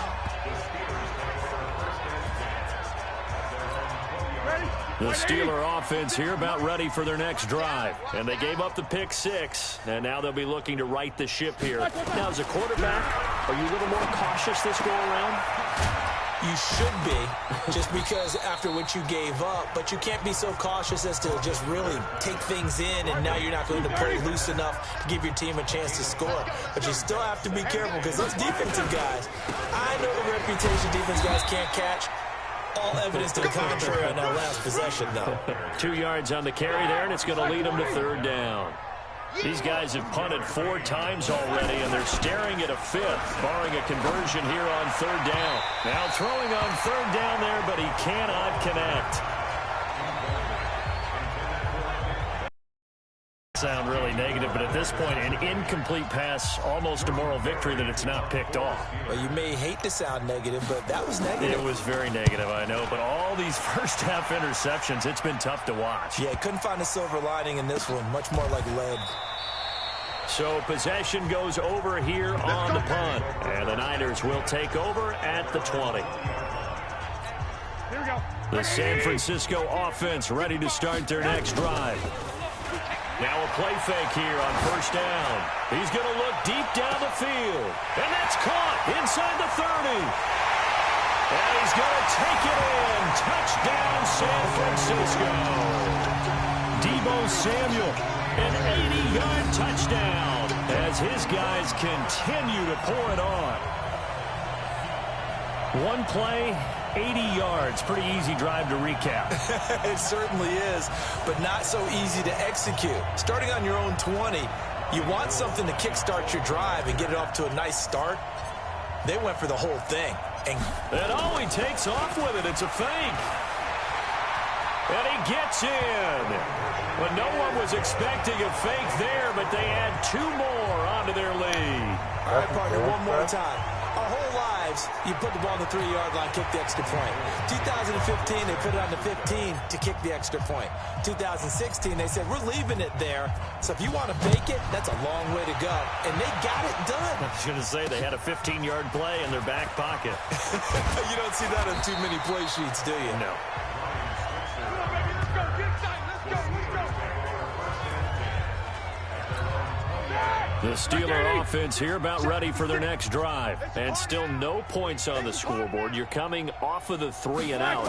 The Steeler offense here about ready for their next drive. And they gave up the pick six, and now they'll be looking to right the ship here. Now, as a quarterback, are you a little more cautious this go-around? You should be, just because after what you gave up, but you can't be so cautious as to just really take things in, and now you're not going to play loose enough to give your team a chance to score. But you still have to be careful because those defensive guys, I know the reputation defense guys can't catch. All evidence to the contrary on that last possession, though. 2 yards on the carry there, and it's going to lead them to third down. These guys have punted 4 times already, and they're staring at a 5th, barring a conversion here on third down. Now throwing on third down there, but he cannot connect. Sound really negative, but at this point, an incomplete pass, almost a moral victory that it's not picked off. Well, you may hate to sound negative, but that was negative. It was very negative, I know, but all these first half interceptions, it's been tough to watch. Yeah, couldn't find a silver lining in this one, much more like lead. So possession goes over here on the punt, and the Niners will take over at the 20. Here we go. The San Francisco offense ready to start their next drive. Now a play fake here on first down. He's going to look deep down the field. And that's caught inside the 30. And he's going to take it in. Touchdown, San Francisco. Deebo Samuel, an 80-yard touchdown as his guys continue to pour it on. One play, 80 yards. Pretty easy drive to recap. It certainly is, but not so easy to execute. Starting on your own 20, you want something to kickstart your drive and get it off to a nice start. They went for the whole thing. And oh, he takes off with it. It's a fake. And he gets in. But no one was expecting a fake there, but they add 2 more onto their lead. All right, partner, one more time. Our whole lives, you put the ball on the 3-yard line, kick the extra point. 2015, they put it on the 15 to kick the extra point. 2016, they said, we're leaving it there. So if you want to bake it, that's a long way to go. And they got it done. I was going to say they had a 15-yard play in their back pocket. You don't see that on too many play sheets, do you? No. The Steeler offense here about ready for their next drive. And still no points on the scoreboard. You're coming off of the 3 and out.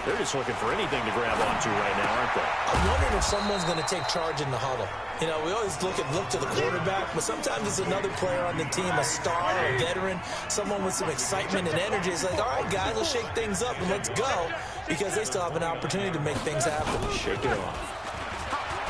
They're just looking for anything to grab onto right now, aren't they? I'm wondering if someone's going to take charge in the huddle. You know, we always look to the quarterback, but sometimes it's another player on the team, a star, a veteran, someone with some excitement and energy. It's like, all right, guys, let's shake things up and let's go, because they still have an opportunity to make things happen. Shake it off.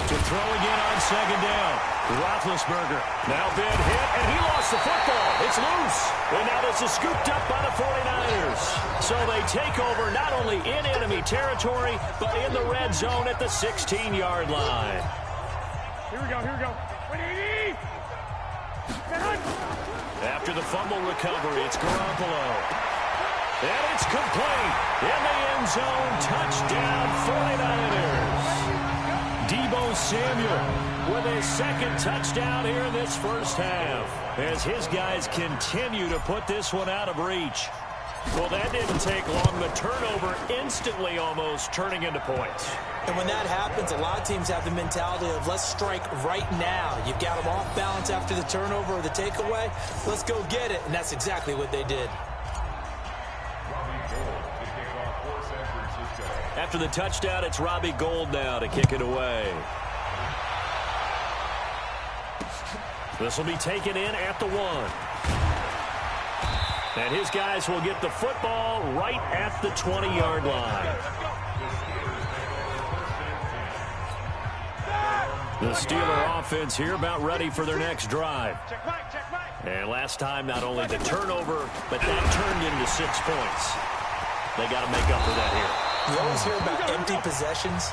To throw again on second down. Roethlisberger. Now Ben hit, and he lost the football. It's loose. And now this is scooped up by the 49ers. So they take over not only in enemy territory, but in the red zone at the 16-yard line. Here we go, here we go. After the fumble recovery, it's Garoppolo. And it's complete. In the end zone, touchdown 49ers. Deebo Samuel with his second touchdown here in this first half, as his guys continue to put this one out of reach. Well, that didn't take long. The turnover instantly almost turning into points. And when that happens, a lot of teams have the mentality of let's strike right now. You've got them off balance after the turnover or the takeaway. Let's go get it. And that's exactly what they did. After the touchdown, it's Robbie Gould now to kick it away. This will be taken in at the 1. And his guys will get the football right at the 20-yard line. The Steeler offense here about ready for their next drive. And last time, not only the turnover, but that turned into 6 points. They got to make up for that here. You always hear about empty possessions,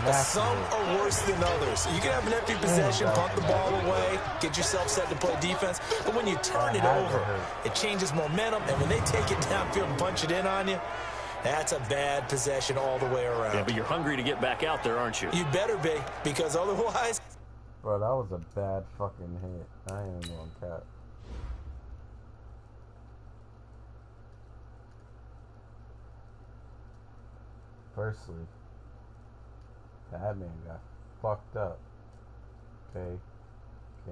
but some are worse than others. You can have an empty possession, punt the ball away, get yourself set to play defense, but when you turn it over, it changes momentum, and when they take it downfield and punch it in on you, that's a bad possession all the way around. Yeah, but you're hungry to get back out there, aren't you? You better be, because otherwise... Bro, that was a bad fucking hit. I ain't even gonna cap. Firstly, that man got fucked up. Okay,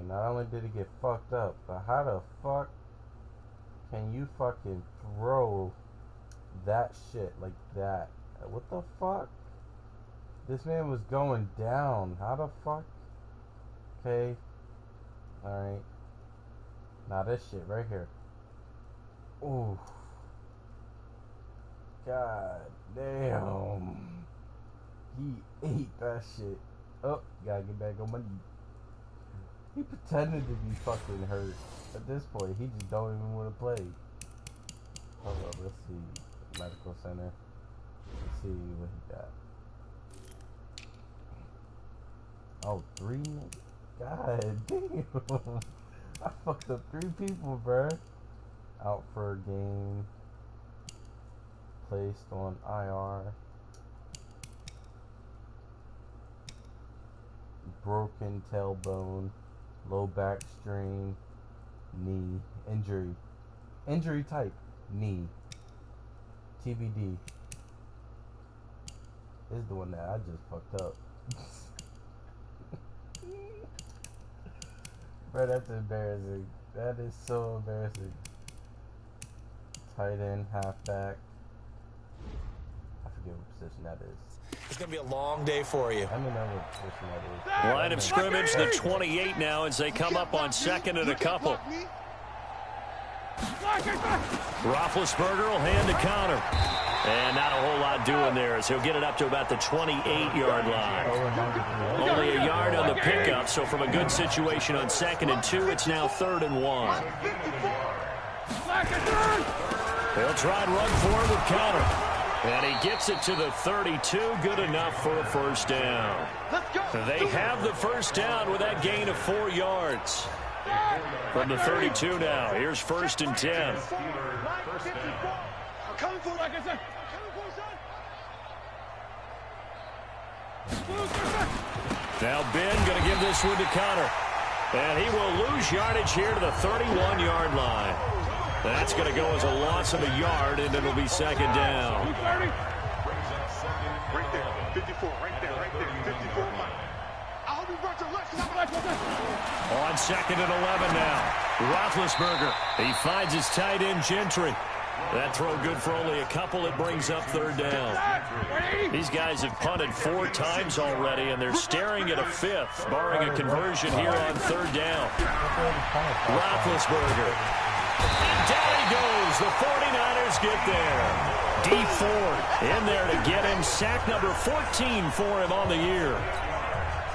not only did he get fucked up, but how the fuck can you fucking throw that shit like that? What the fuck? This man was going down. How the fuck? Okay. Alright. Now this shit right here. Ooh. God damn. He ate that shit. Oh, gotta get back on my knee. He pretended to be fucking hurt. At this point, he just don't even want to play. Hold on, let's see. Medical center. Let's see what he got. Oh, 3? God damn. I fucked up 3 people, bruh. Out for a game. Placed on IR. Broken tailbone. Low back strain. Knee. Injury type. Knee. TBD. This is the one that I just fucked up. Bro, that's embarrassing. That is so embarrassing. Tight end, halfback. I forget what position that is. It's going to be a long day for you. I don't know what position that is. Line of scrimmage, the 28 now as they come up on second and a couple. Roethlisberger will hand to counter. And not a whole lot doing there as he'll get it up to about the 28-yard line. Only a yard on the pickup, so from a good situation on 2nd and 2, it's now 3rd and 1. He'll try and run forward with counter. And he gets it to the 32, good enough for a first down. They have the first down with that gain of 4 yards. From the 32 now, here's 1st and 10. Coming for, like I said. Now Ben going to give this one to Connor. And he will lose yardage here to the 31-yard line. That's going to go as a loss of a yard, and it'll be 2nd down. Right there, 54, right there, 54. I hope you run to left, because I'm left. On 2nd and 11 now. Roethlisberger. He finds his tight end, Gentry. That throw good for only a couple. It brings up 3rd down. These guys have punted 4 times already, and they're staring at a 5th, barring a conversion here on 3rd down. Roethlisberger. And down he goes. The 49ers get there. D Ford in there to get him. Sack number 14 for him on the year.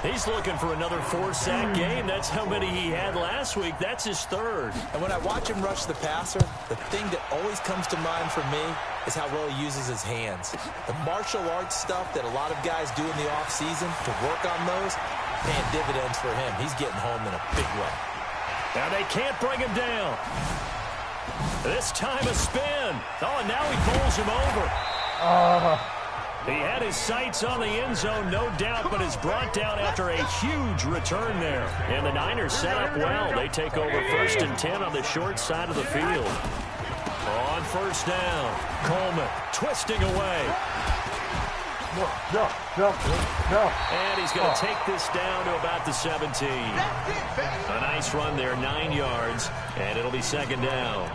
He's looking for another 4-sack game. That's how many he had last week. That's his third. And when I watch him rush the passer, the thing that always comes to mind for me is how well he uses his hands. The martial arts stuff that a lot of guys do in the offseason to work on those, paying dividends for him. He's getting home in a big way. Now they can't bring him down. This time a spin. Oh, and now he bowls him over. He had his sights on the end zone, no doubt, but is brought down after a huge return there. And the Niners set up well. They take over 1st and 10 on the short side of the field. On 1st down, Coleman twisting away. And he's going to take this down to about the 17. A nice run there, 9 yards, and it'll be 2nd down.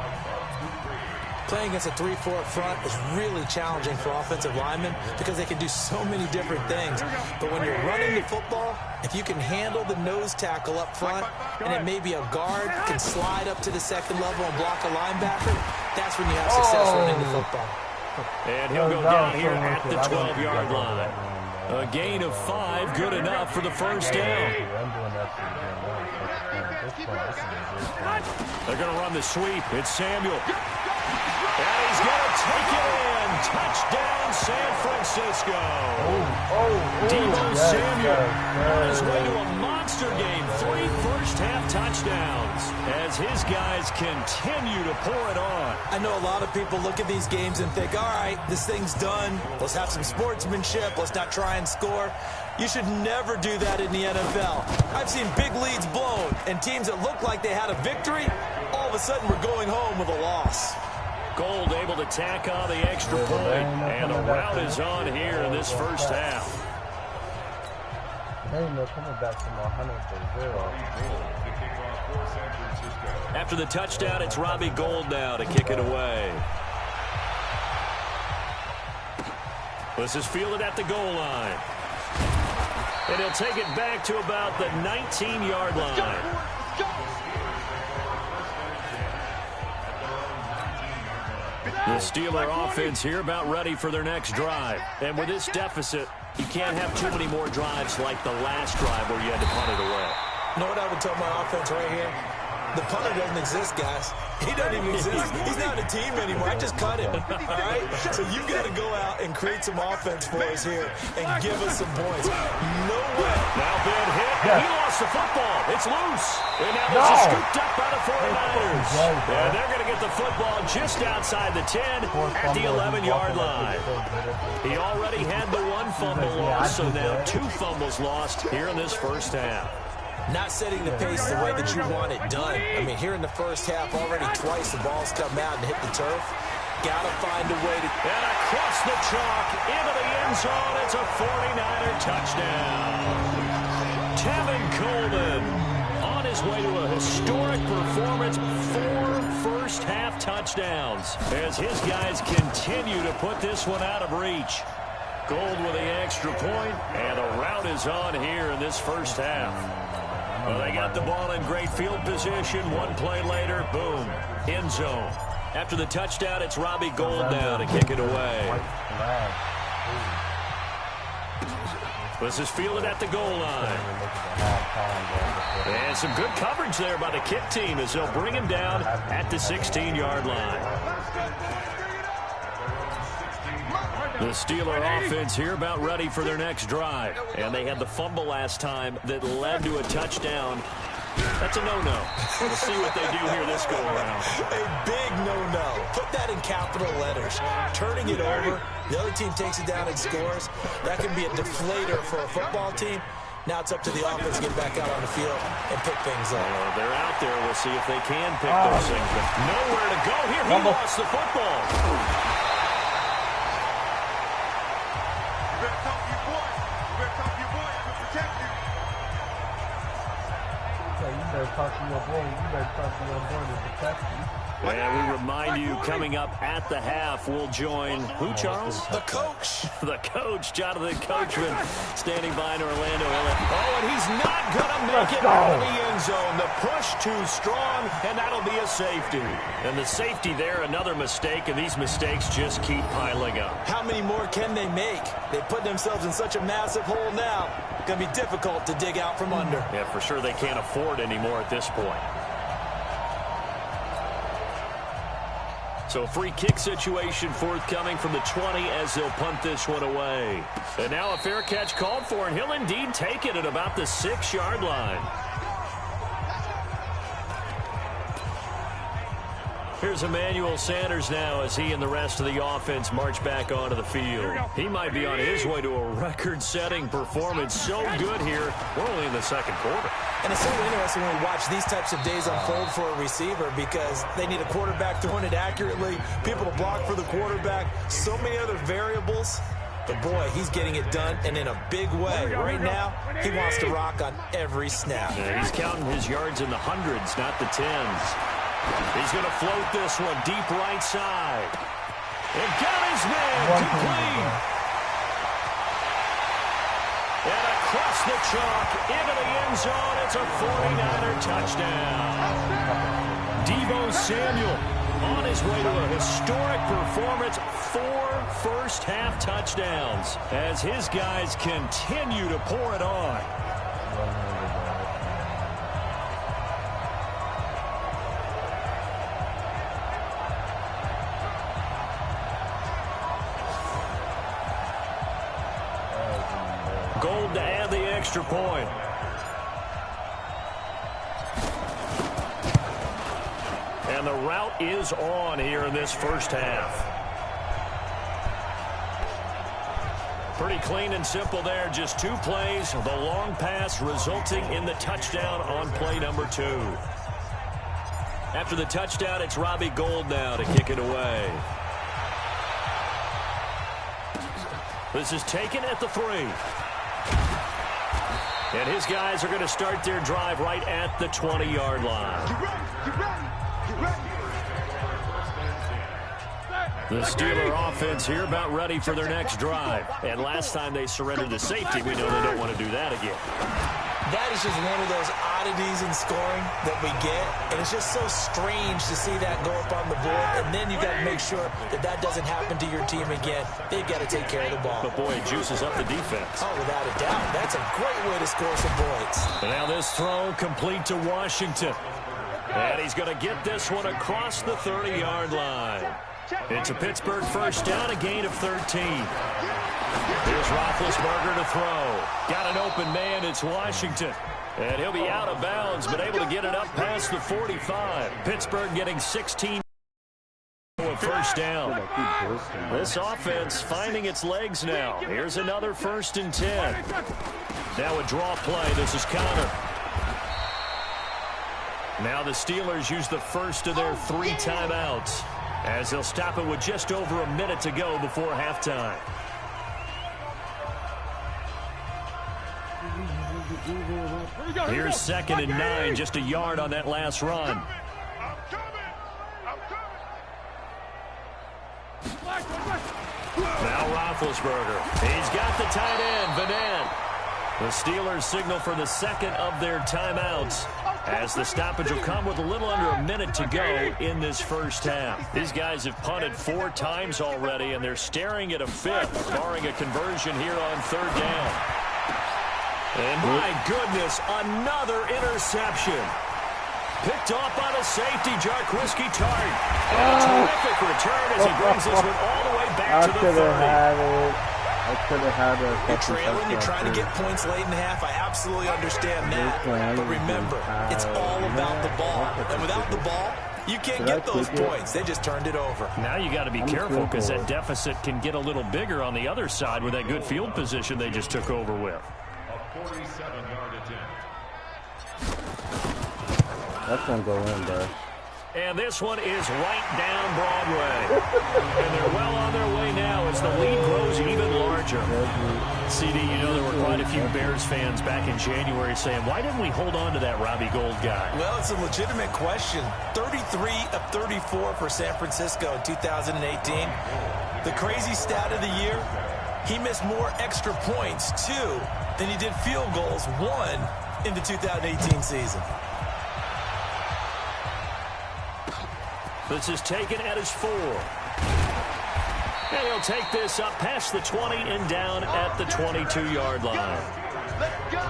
Playing against a 3-4 front is really challenging for offensive linemen because they can do so many different things. But when you're running the football, if you can handle the nose tackle up front, and it may be a guard can slide up to the 2nd level and block a linebacker, that's when you have success running the football. And he'll go down here at the 12-yard line. A gain of 5, good enough for the 1st down. They're going to run the sweep. It's Samuel. And he's going to take it in. Touchdown, San Francisco. Deebo Samuel on his way to a monster game. 3 first-half touchdowns as his guys continue to pour it on. I know a lot of people look at these games and think, all right, this thing's done. Let's have some sportsmanship. Let's not try and score. You should never do that in the NFL. I've seen big leads blown, and teams that looked like they had a victory, all of a sudden we're going home with a loss. Gold able to tack on the extra point, and the route is on here in this first half. After the touchdown, it's Robbie Gould now to kick it away. This is fielded at the goal line. And he'll take it back to about the 19-yard line. The Steeler offense here about ready for their next drive. And with this deficit, you can't have too many more drives like the last drive where you had to punt it away. You know what I would tell my offense right here? The punter doesn't exist, guys. He doesn't even exist. He's not a team anymore. I just cut him. All right? So you got to go out and create some offense for us here and give us some points. No way. Now Ben hit, and he lost the football. It's loose. And now this is scooped up by the 49ers. And they're going to get the football just outside the 10 at the 11-yard line. He already had the 1 fumble loss, so now 2 fumbles lost here in this first half. Not setting the pace the way that you want it done. I mean, here in the first half, already twice the ball's come out and hit the turf. Got to find a way to... And across the chalk, into the end zone, it's a 49er touchdown. Tevin Coleman on his way to a historic performance, 4 first-half touchdowns as his guys continue to put this one out of reach. Gould with the extra point, and the route is on here in this first half. Well, they got the ball in great field position. 1 play later, boom, end zone. After the touchdown, it's Robbie Gould now to kick it away. This is fielded at the goal line. And some good coverage there by the kick team as they'll bring him down at the 16-yard line. The Steeler offense here about ready for their next drive. And they had the fumble last time that led to a touchdown. That's a no-no. We'll see what they do here this go-around. A big no-no. Put that in capital letters. Turning it over, the other team takes it down and scores. That can be a deflator for a football team. Now it's up to the offense to get back out on the field and pick things up. They're out there. We'll see if they can pick those things. But nowhere to go here. He lost the football. You better talk to your boy. You better talk to your boy to protect you. And we remind you, coming up at the half, we'll join who, Charles? The coach. The coach, Jonathan Coachman, standing by in Orlando. Oh, and he's not going to make it out of the end zone. The push too strong, and that'll be a safety. And the safety there, another mistake, and these mistakes just keep piling up. How many more can they make? They put themselves in such a massive hole now. It's going to be difficult to dig out from under. Yeah, for sure they can't afford anymore at this point. So free kick situation forthcoming from the 20 as they'll punt this one away. And now a fair catch called for, and he'll indeed take it at about the 6-yard line. Here's Emmanuel Sanders now as he and the rest of the offense march back onto the field. He might be on his way to a record-setting performance. So good here. We're only in the second quarter. And it's so interesting when we watch these types of days unfold for a receiver because they need a quarterback throwing it accurately, people to block for the quarterback, so many other variables. But, boy, he's getting it done, and in a big way. Right now, he wants to rock on every snap. Yeah, he's counting his yards in the hundreds, not the tens. He's going to float this one deep right side. And got his man complete. And across the chalk into the end zone. It's a 49er touchdown. Deebo Samuel on his way to a historic performance. 4 first-half touchdowns as his guys continue to pour it on. Gold to add the extra point. And the route is on here in this first half. Pretty clean and simple there. Just 2 plays. The long pass resulting in the touchdown on play number 2. After the touchdown, it's Robbie Gould now to kick it away. This is taken at the 3. And his guys are going to start their drive right at the 20-yard line. Get ready, get ready, get ready. The Steeler offense here about ready for their next drive. And last time they surrendered to safety, we know they don't want to do that again. That is just one of those oddities in scoring that we get. And it's just so strange to see that go up on the board. And then you got to make sure that that doesn't happen to your team again. They've got to take care of the ball. But, boy, it juices up the defense. Oh, without a doubt. That's a great way to score some points. And now this throw complete to Washington. And he's going to get this one across the 30-yard line. It's a Pittsburgh first down, a gain of 13. Here's Roethlisberger to throw. Got an open man. It's Washington. And he'll be out of bounds, but able to get it up past the 45. Pittsburgh getting 16 a first down. This offense finding its legs now. Here's another 1st and 10. Now a draw play. This is Connor. Now the Steelers use the first of their 3 timeouts as they'll stop it with just over a minute to go before halftime. Here's 2nd and 9, just a yard on that last run. Now Roethlisberger. He's got the tight end, Vanette. The Steelers signal for the second of their timeouts as the stoppage will come with a little under a minute to go in this first half. These guys have punted 4 times already, and they're staring at a 5th, barring a conversion here on 3rd down. And my goodness, another interception. Picked off by the safety, Jarquiski Tart. And a terrific return as he brings this one all the way back to the 30. I could have had a You're trailing, you're trying to get points late in the half. I absolutely understand that. But remember, it's all about the ball. And without the ball, you can't get those points. They just turned it over. Now you got to be careful because that deficit can get a little bigger on the other side with that good field position they just took over with. A 47-yard attempt. That's going to go in, bro. And this one is right down Broadway. And they're well on their way now as the lead grows even larger. CD, you know there were quite a few Bears fans back in January saying, why didn't we hold on to that Robbie Gould guy? Well, it's a legitimate question. 33 of 34 for San Francisco in 2018. The crazy stat of the year, he missed more extra points, 2, than he did field goals, 1, in the 2018 season. This is taken at his 4. And he'll take this up past the 20 and down at the 22-yard line. Let's go.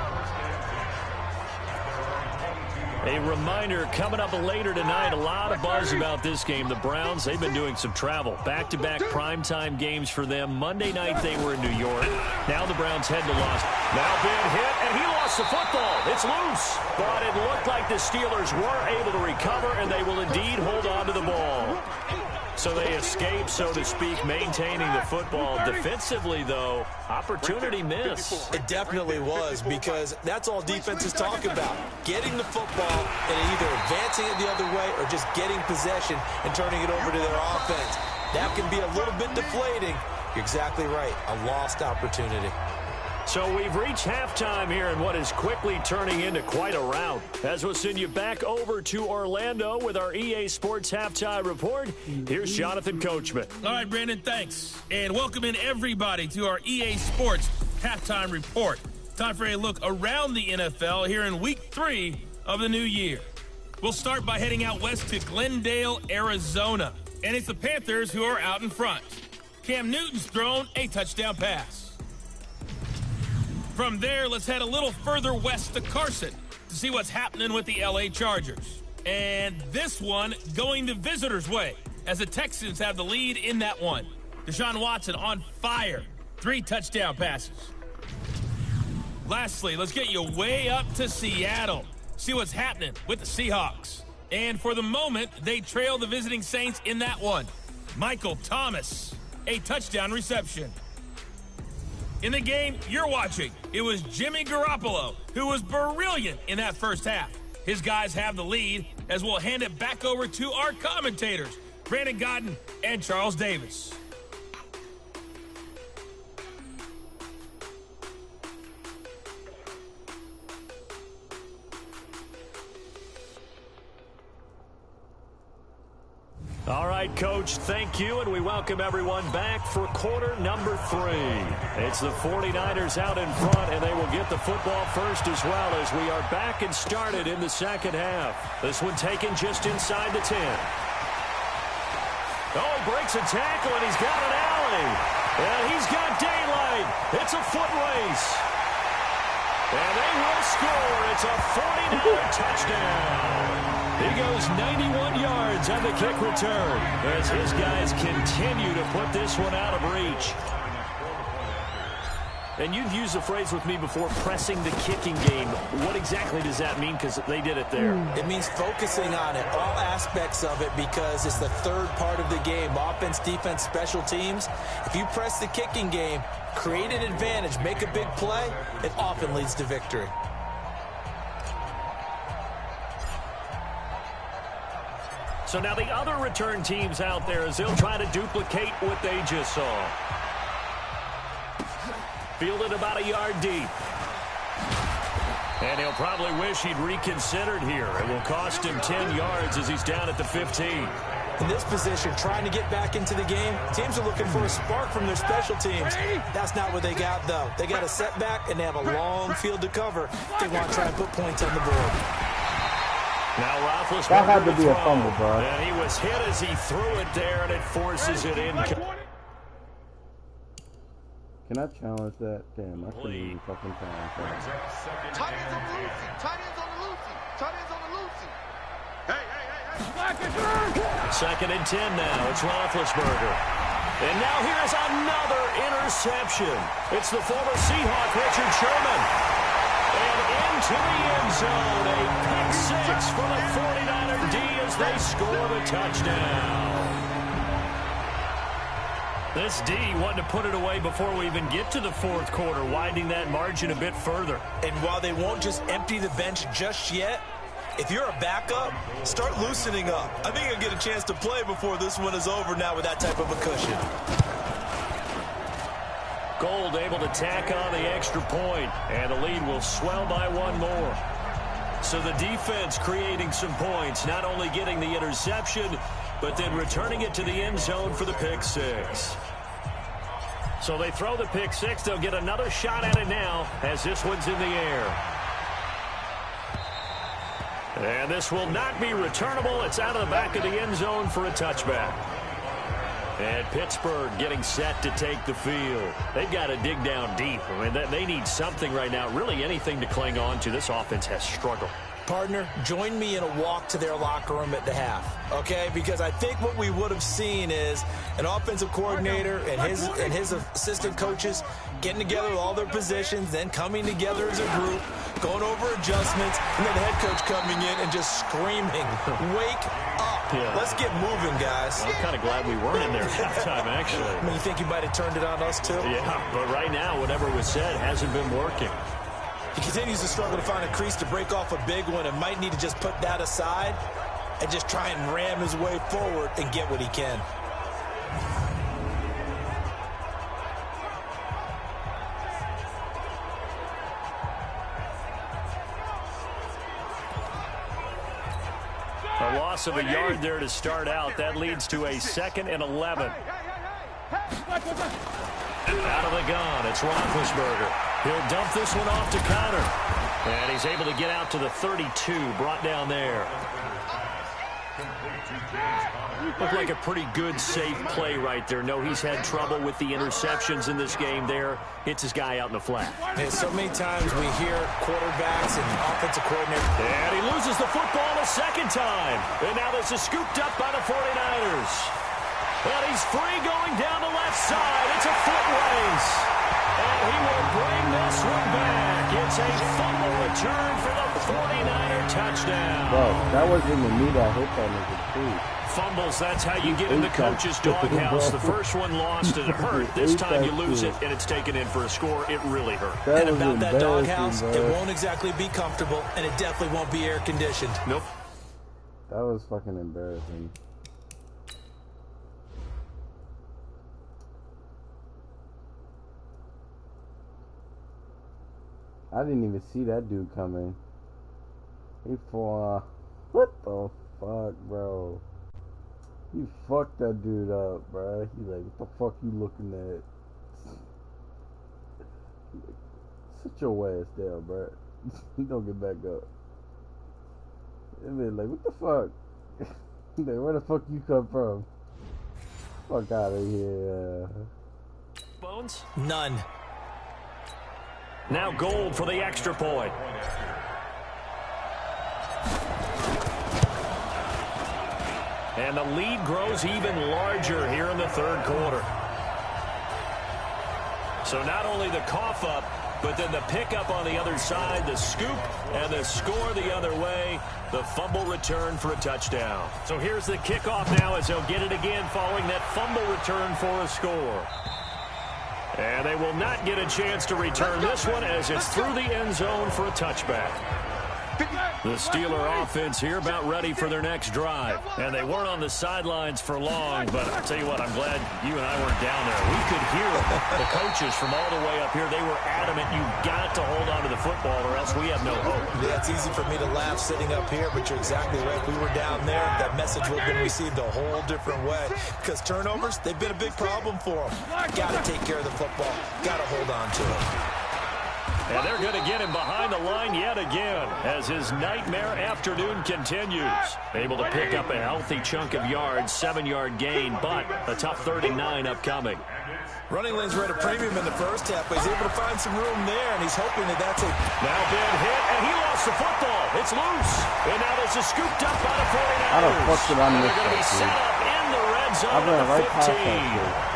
A reminder, coming up later tonight, a lot of buzz about this game. The Browns, they've been doing some travel. Back-to-back primetime games for them. Monday night they were in New York. Now the Browns head to Los. Now been hit, and he lost the football. It's loose. But it looked like the Steelers were able to recover, and they will indeed hold on to the ball. So they escape, so to speak, maintaining the football. Defensively, though, opportunity miss. It definitely was, because that's all defenses talk about. Getting the football and either advancing it the other way or just getting possession and turning it over to their offense. That can be a little bit deflating. You're exactly right. A lost opportunity. So we've reached halftime here in what is quickly turning into quite a rout. As we'll send you back over to Orlando with our EA Sports Halftime Report, here's Jonathan Coachman. All right, Brandon, thanks. And welcome in everybody to our EA Sports Halftime Report. Time for a look around the NFL here in Week 3 of the new year. We'll start by heading out west to Glendale, Arizona. And it's the Panthers who are out in front. Cam Newton's thrown a touchdown pass. From there, let's head a little further west to Carson to see what's happening with the LA Chargers. And this one going the visitors' way as the Texans have the lead in that one. Deshaun Watson on fire. 3 touchdown passes. Lastly, let's get you way up to Seattle. See what's happening with the Seahawks. And for the moment, they trail the visiting Saints in that one. Michael Thomas, a touchdown reception. In the game you're watching, it was Jimmy Garoppolo who was brilliant in that first half. His guys have the lead as we'll hand it back over to our commentators, Brandon Godden and Charles Davis. All right, Coach, thank you, and we welcome everyone back for quarter number 3. It's the 49ers out in front, and they will get the football first as well as we are back and started in the second half. This one taken just inside the 10. Oh, he breaks a tackle, and he's got an alley. And he's got daylight. It's a foot race. And they will score. It's a 49er touchdown. He goes 91 yards on the kick return as his guys continue to put this one out of reach. And you've used the phrase with me before, pressing the kicking game. What exactly does that mean? Because they did it there. It means focusing on it, all aspects of it, because it's the third part of the game. Offense, defense, special teams. If you press the kicking game, create an advantage, make a big play, it often leads to victory. So now the other return teams out there as they'll try to duplicate what they just saw. Fielded about a yard deep. And he'll probably wish he'd reconsidered here. It will cost him 10 yards as he's down at the 15. In this position, trying to get back into the game, teams are looking for a spark from their special teams. That's not what they got, though. They got a setback, and they have a long field to cover. They want to try and put points on the board. Now Roethlisberger that had to be a fumble, bro. And he was hit as he threw it there, and it forces it in. Can I challenge that? Damn, I couldn't even fucking challenge that. Tight ends on the Lucy. Tight ends on the Lucy. Tight ends on the Lucy. Hey. Second and 10 now. It's Roethlisberger. And now here's another interception. It's the former Seahawk, Richard Sherman. And into the end zone, a pick 6 for the 49er D as they score the touchdown. This D wanted to put it away before we even get to the fourth quarter, widening that margin a bit further. And while they won't just empty the bench just yet, if you're a backup, start loosening up. I think you'll get a chance to play before this one is over now with that type of a cushion. Gold able to tack on the extra point, and the lead will swell by one more. So the defense creating some points, not only getting the interception, but then returning it to the end zone for the pick six. So they throw the pick six. They'll get another shot at it now as this one's in the air. And this will not be returnable. It's out of the back of the end zone for a touchback. And Pittsburgh getting set to take the field. They've got to dig down deep. I mean, they need something right now, really anything to cling on to. This offense has struggled. Partner, join me in a walk to their locker room at the half, okay? Because I think what we would have seen is an offensive coordinator and his assistant coaches getting together with all their positions, then coming together as a group, going over adjustments, and then the head coach coming in and just screaming, "Wake up. Yeah. Let's get moving, guys." I'm kind of glad we weren't in there at halftime, actually. I mean, you think you might have turned it on us, too? Yeah, but right now, whatever was said hasn't been working. He continues to struggle to find a crease to break off a big one and might need to just put that aside and just try and ram his way forward and get what he can. A loss of a yard there to start out. That leads to a 2nd and 11. Out of the gun, it's Roethlisberger. He'll dump this one off to Connor. And he's able to get out to the 32, brought down there. Looked like a pretty good, safe play right there. No, he's had trouble with the interceptions in this game there. Hits his guy out in the flat. And so many times we hear quarterbacks and offensive coordinators. And he loses the football a second time. And now this is scooped up by the 49ers. And he's free going down the left side. It's a foot race. And he will bring this one back. It's a fumble return for the 49er touchdown. Bro, that wasn't the me that hit that nigga too. Fumbles, that's how you get in the coach's doghouse. The first one lost and it hurt. This time you lose it and it's taken in for a score. It really hurt. And about that doghouse, it won't exactly be comfortable, and it definitely won't be air conditioned. Nope. That was fucking embarrassing. I didn't even see that dude coming. He what the fuck, bro? He fucked that dude up, bro. He like, what the fuck you looking at? Sit your ass down, bro. Don't get back up. And then like, what the fuck? Like, where the fuck you come from? Fuck out of here. Bones? None. Now Gold for the extra point. And the lead grows even larger here in the third quarter. So not only the cough up, but then the pickup on the other side, the scoop, and the score the other way, the fumble return for a touchdown. So here's the kickoff now as they'll get it again following that fumble return for a score. And they will not get a chance to return this one as it's through the end zone for a touchback. The Steeler offense here about ready for their next drive. And they weren't on the sidelines for long, but I'll tell you what, I'm glad you and I weren't down there. We could hear the coaches from all the way up here. They were adamant, you've got to hold on to the football or else we have no hope. Yeah, it's easy for me to laugh sitting up here, but you're exactly right. If we were down there, that message would have been received a whole different way. Because turnovers, they've been a big problem for them. Got to take care of the football. Got to hold on to it. And they're going to get him behind the line yet again as his nightmare afternoon continues. Able to pick up a healthy chunk of yards, 7-yard gain, but a tough 39 upcoming. Running lanes were at a premium in the first half, but he's able to find some room there, and he's hoping that that's a... Now been hit, and he lost the football. It's loose. And now this is scooped up by the 49ers. How the fuck did I miss that? They're going to be set up in the red zone I ran right past 15.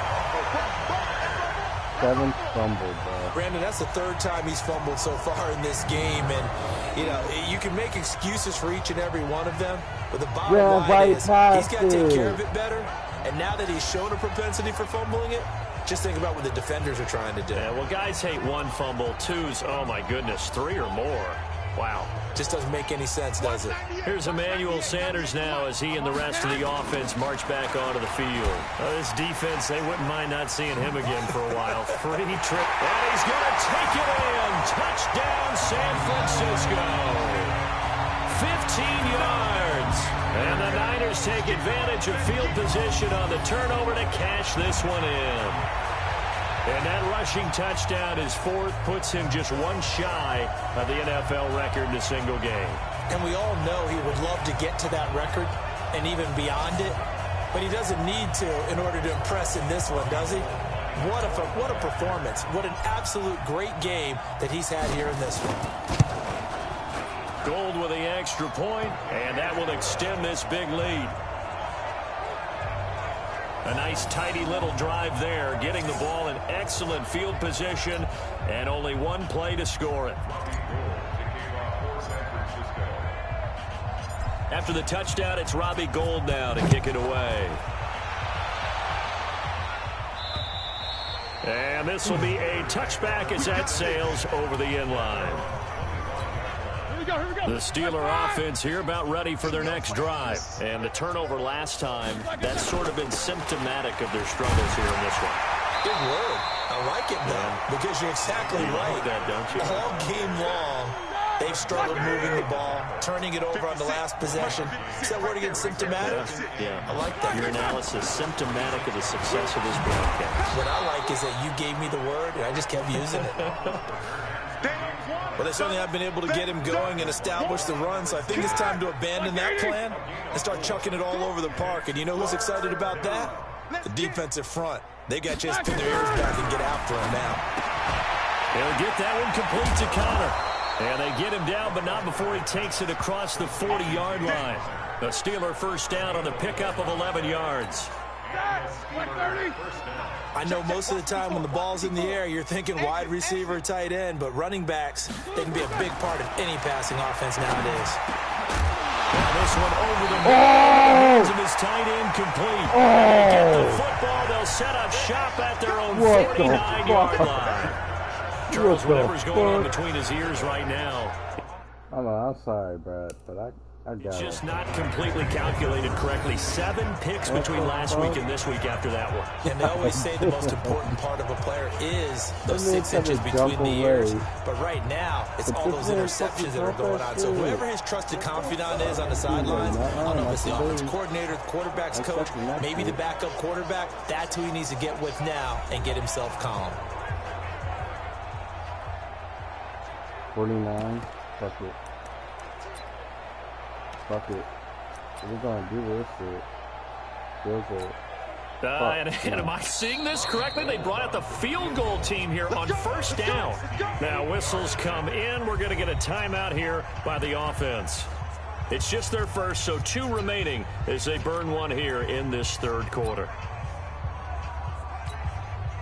7 fumbled, bro. Brandon, that's the third time he's fumbled so far in this game, and you know you can make excuses for each and every one of them, but the bottom line is he's got to take care of it better. And now that he's shown a propensity for fumbling it, just think about what the defenders are trying to do. Yeah, well, guys hate 1 fumble, 2's, oh my goodness, 3 or more. Wow. Just doesn't make any sense, does it? Here's Emmanuel Sanders now as he and the rest of the offense march back onto the field. This defense, they wouldn't mind not seeing him again for a while. free trip. And he's going to take it in. Touchdown, San Francisco. 15 yards. And the Niners take advantage of field position on the turnover to cash this one in. And that rushing touchdown, his fourth, puts him just one shy of the NFL record in a single game. And we all know he would love to get to that record and even beyond it. But he doesn't need to in order to impress in this one, does he? What a performance. What an absolute great game that he's had here in this one. Gold with the extra point, and that will extend this big lead. A nice, tidy little drive there, getting the ball in excellent field position, and only one play to score it. After the touchdown, it's Robbie Gould now to kick it away. And this will be a touchback as that sails over the end line. The Steeler offense here about ready for their next drive. And the turnover last time, that's sort of been symptomatic of their struggles here in this one. Big word. I like it, though, because you're exactly right. Like that, don't you? All game long, they've struggled moving the ball, turning it over on the last possession. Is that word again, symptomatic? Yeah. I like that. Your analysis, symptomatic of the success of this broadcast. What I like is that you gave me the word, and I just kept using it. Well, they certainly have been able to get him going and establish the run, so I think it's time to abandon that plan and start chucking it all over the park. And you know who's excited about that? The defensive front. They got to just pin their ears back and get after him now. They'll get that one complete to Connor. And they get him down, but not before he takes it across the 40-yard line. The Steeler first down on the pickup of 11 yards. I know most of the time when the ball's in the air, you're thinking wide receiver, tight end, but running backs, they can be a big part of any passing offense nowadays. Now this one over the hands of his tight end complete. They get the football, they'll set up shop at their own 49-yard line. Charles, whatever's going on between his ears right now. I'm sorry, Brad, but I got it. Just not completely calculated correctly. 7 picks between last week and this week after that one. And they always say the most important part of a player is those 6 inches between the ears. But right now, it's all those interceptions that are going on. So whoever his trusted confidant is on the sidelines, I don't know if it's the offensive coordinator, the quarterback's coach, maybe the backup quarterback, that's who he needs to get with now and get himself calm. 49. Fuck it. Fuck it. We're going to do this shit. Feel good. And am I seeing this correctly? They brought out the field goal team here on first down. Now whistles come in. We're going to get a timeout here by the offense. It's just their first, so 2 remaining as they burn one here in this third quarter.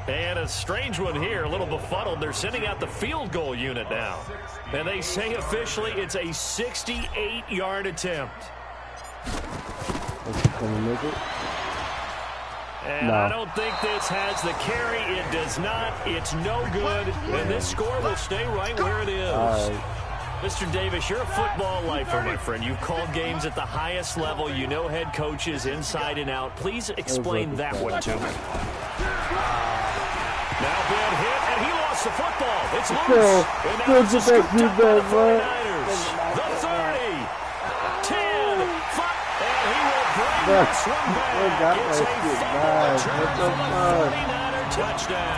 And a strange one here, a little befuddled. They're sending out the field goal unit now. And they say officially it's a 68-yard attempt. And I don't think this has the carry. It does not. It's no good. And this score will stay right where it is. Mr. Davis, you're a football lifer, my friend. You've called games at the highest level. You know head coaches inside and out. Please explain that one to me. Now bad hit, and he lost the football. It's loose. And now it's a scoop up by the 49ers. The 30, 10, 5, and he will bring this one back. It's a fumble return for the 49er touchdown.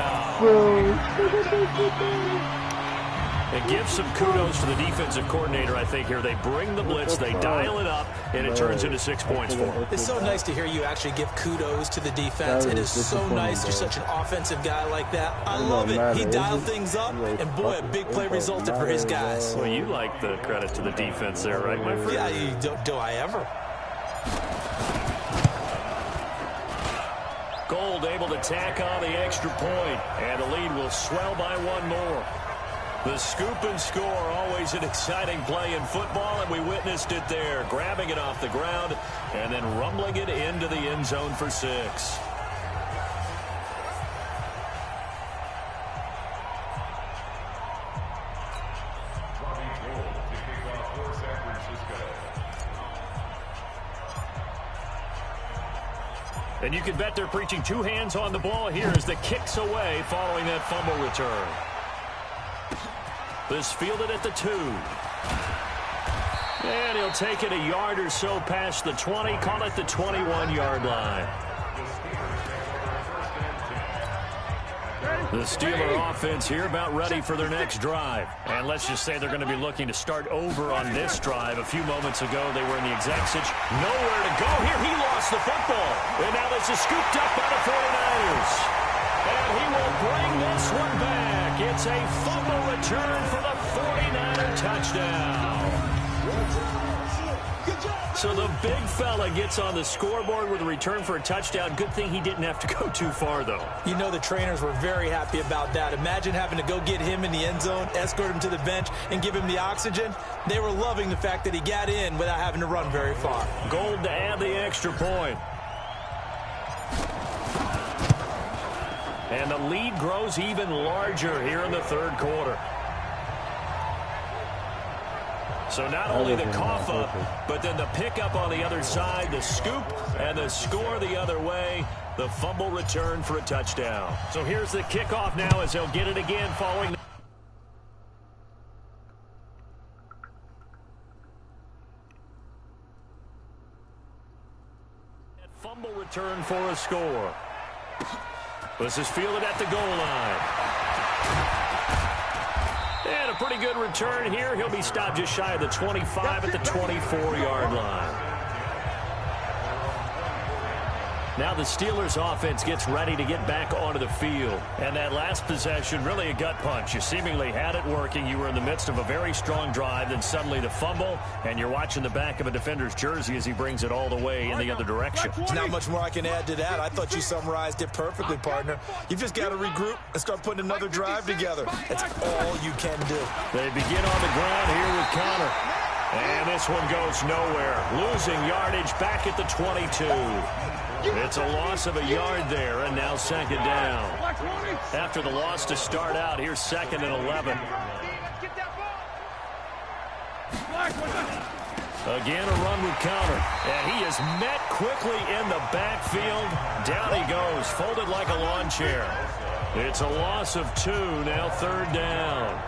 And give some kudos to the defensive coordinator, I think, here. They bring the blitz, they dial it up, and it turns into 6 points for them. It's so nice to hear you actually give kudos to the defense. It is so nice. You're such an offensive guy like that. I love it. He dialed things up, and boy, a big play resulted for his guys. Well, you like the credit to the defense there, right, my friend? Yeah, do I ever? Gould able to tack on the extra point, and the lead will swell by one more. The scoop and score, always an exciting play in football, and we witnessed it there, grabbing it off the ground and then rumbling it into the end zone for 6. And you can bet they're preaching two hands on the ball here as the kick's away following that fumble return. This fielded at the 2. And he'll take it a yard or so past the 20, call it the 21-yard line. The Steeler offense here about ready for their next drive. And let's just say they're going to be looking to start over on this drive. A few moments ago, they were in the exact situation. Nowhere to go here. He lost the football. And now this is scooped up by the 49ers. And he will bring this one back. It's a fumble return for the 49er touchdown. So the big fella gets on the scoreboard with a return for a touchdown. Good thing he didn't have to go too far, though. You know the trainers were very happy about that. Imagine having to go get him in the end zone, escort him to the bench, and give him the oxygen. They were loving the fact that he got in without having to run very far. Gold to add the extra point. And the lead grows even larger here in the third quarter. So not only the cough up, but then the pickup on the other side, the scoop, and the score the other way, the fumble return for a touchdown. So here's the kickoff now as they'll get it again following. That fumble return for a score. This is fielded at the goal line. And a pretty good return here. He'll be stopped just shy of the 25 at the 24-yard line. Now the Steelers offense gets ready to get back onto the field. And that last possession, really a gut punch. You seemingly had it working. You were in the midst of a very strong drive. Then suddenly the fumble, and you're watching the back of a defender's jersey as he brings it all the way in the other direction. There's not much more I can add to that. I thought you summarized it perfectly, partner. You've just got to regroup and start putting another drive together. That's all you can do. They begin on the ground here with Connor. And this one goes nowhere. Losing yardage back at the 22. It's a loss of a yard there, and now second down. After the loss to start out, here's 2nd and 11. Again, a run with Connor. And he is met quickly in the backfield. Down he goes, folded like a lawn chair. It's a loss of 2, now 3rd down.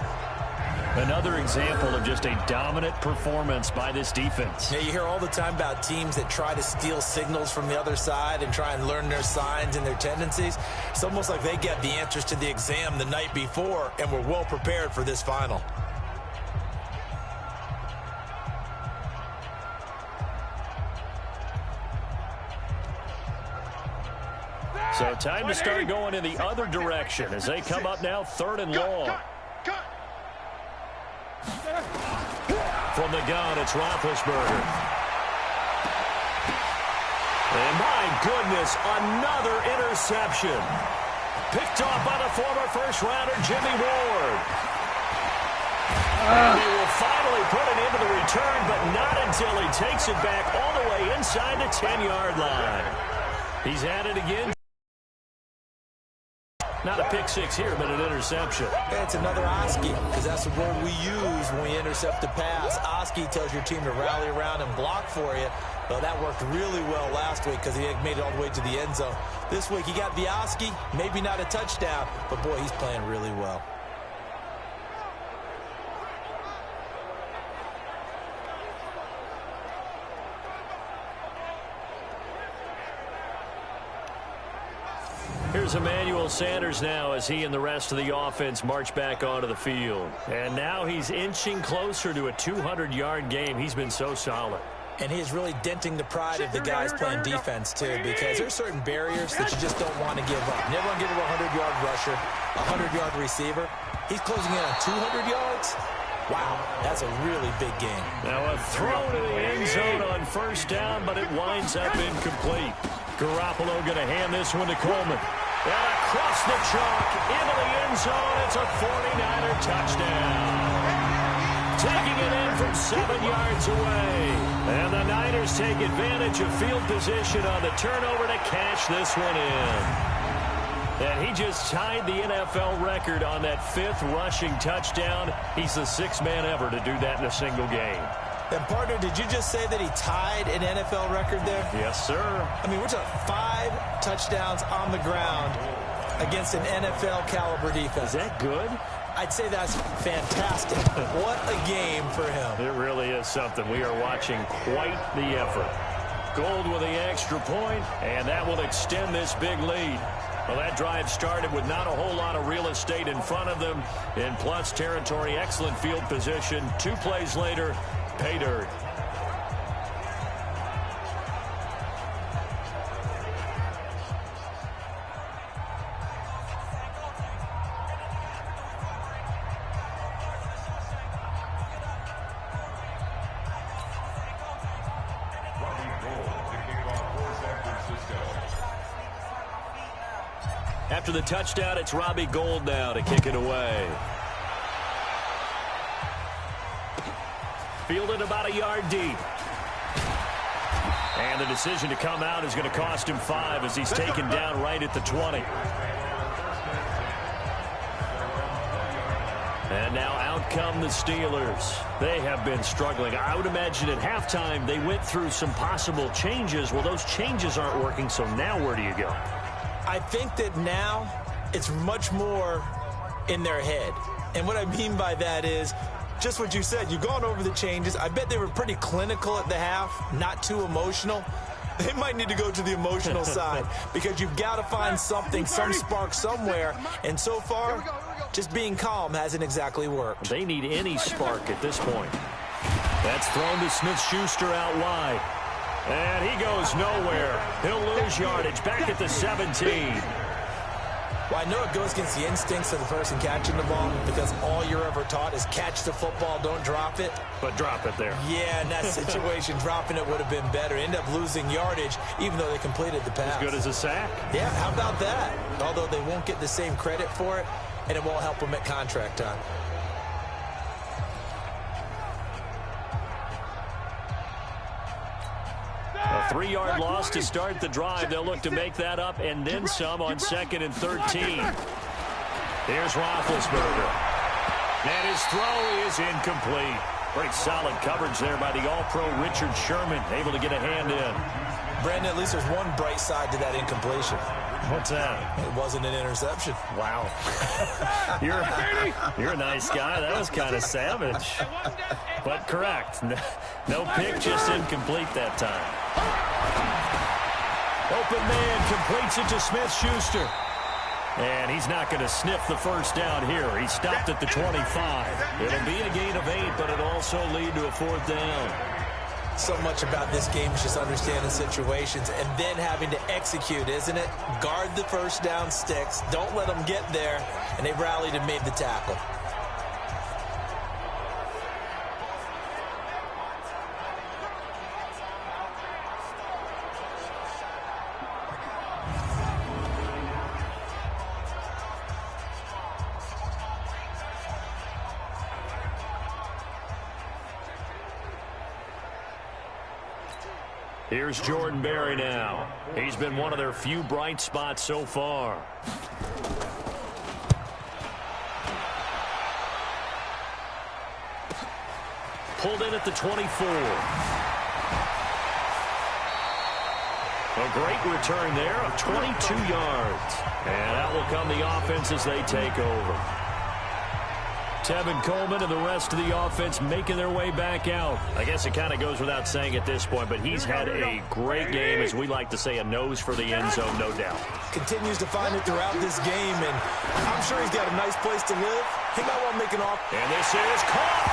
Another example of just a dominant performance by this defense. Yeah, you hear all the time about teams that try to steal signals from the other side and try and learn their signs and their tendencies. It's almost like they get the answers to the exam the night before and were well prepared for this final. So time to start going in the other direction as they come up now 3rd and long. From the gun, it's Roethlisberger. And my goodness, another interception. Picked off by the former first-rounder, Jimmy Ward. And they will finally put it into the return, but not until he takes it back all the way inside the 10-yard line. He's at it again. Not a pick six here, but an interception. Yeah, it's another Oski, because that's the word we use when we intercept a pass. Oski tells your team to rally around and block for you. Well, that worked really well last week because he made it all the way to the end zone. This week he got the Oski, maybe not a touchdown, but boy, he's playing really well. Here's Emmanuel Sanders now as he and the rest of the offense march back onto the field. And now he's inching closer to a 200-yard game. He's been so solid. And he is really denting the pride of the guys playing defense, too, because there's certain barriers that you just don't want to give up. Never want to give up a 100-yard rusher, a 100-yard receiver. He's closing in on 200 yards. Wow, that's a really big game. Now a throw to the end zone on first down, but it winds up incomplete. Garoppolo going to hand this one to Coleman. And across the chalk, into the end zone, it's a 49er touchdown. Taking it in from 7 yards away. And the Niners take advantage of field position on the turnover to cash this one in. And he just tied the NFL record on that 5th rushing touchdown. He's the 6th man ever to do that in a single game. And, partner, did you just say that he tied an NFL record there? Yes, sir. I mean, we're talking 5 touchdowns on the ground against an NFL-caliber defense. Is that good? I'd say that's fantastic. What a game for him. It really is something. We are watching quite the effort. Gold with the extra point, and that will extend this big lead. Well, that drive started with not a whole lot of real estate in front of them. In plus territory, excellent field position. 2 plays later, pay dirt. After the touchdown, it's Robbie Gould now to kick it away. Fielded about a yard deep. And the decision to come out is going to cost him 5 as he's taken down right at the 20. And now out come the Steelers. They have been struggling. I would imagine at halftime they went through some possible changes. Well, those changes aren't working, so now where do you go? I think that now it's much more in their head. And what I mean by that is just what you said. You've gone over the changes. I bet they were pretty clinical at the half, not too emotional. They might need to go to the emotional side because you've got to find something, some spark somewhere. And so far, just being calm hasn't exactly worked. They need any spark at this point. That's thrown to Smith-Schuster out wide. And he goes nowhere. He'll lose yardage back at the 17. Well, I know it goes against the instincts of the person catching the ball because all you're ever taught is catch the football, don't drop it. But drop it there. Yeah, in that situation, dropping it would have been better. End up losing yardage even though they completed the pass. As good as a sack. Yeah, how about that? Although they won't get the same credit for it, and it won't help them at contract time. A 3-yard loss to start the drive. They'll look to make that up and then some on 2nd and 13. Here's Roethlisberger. And his throw is incomplete. Pretty solid coverage there by the All-Pro Richard Sherman. Able to get a hand in. Brandon, at least there's one bright side to that incompletion. What's that? It wasn't an interception. Wow. You're a nice guy. That was kind of savage. But correct. No pick, just incomplete that time. Open man completes it to Smith-Schuster. And he's not going to sniff the first down here. He stopped at the 25. It'll be a gain of 8, but it'll also lead to a 4th down. So much about this game is just understanding situations and then having to execute, isn't it? Guard the first down sticks. Don't let them get there. And they rallied and made the tackle. Here's Jordan Berry now. He's been one of their few bright spots so far. Pulled in at the 24. A great return there of 22 yards. And out will come the offense as they take over. Tevin Coleman and the rest of the offense making their way back out. I guess it kind of goes without saying at this point, but he's had a great game, as we like to say, a nose for the end zone, no doubt. Continues to find it throughout this game, and I'm sure he's got a nice place to live. He might want to make an off. And this is caught.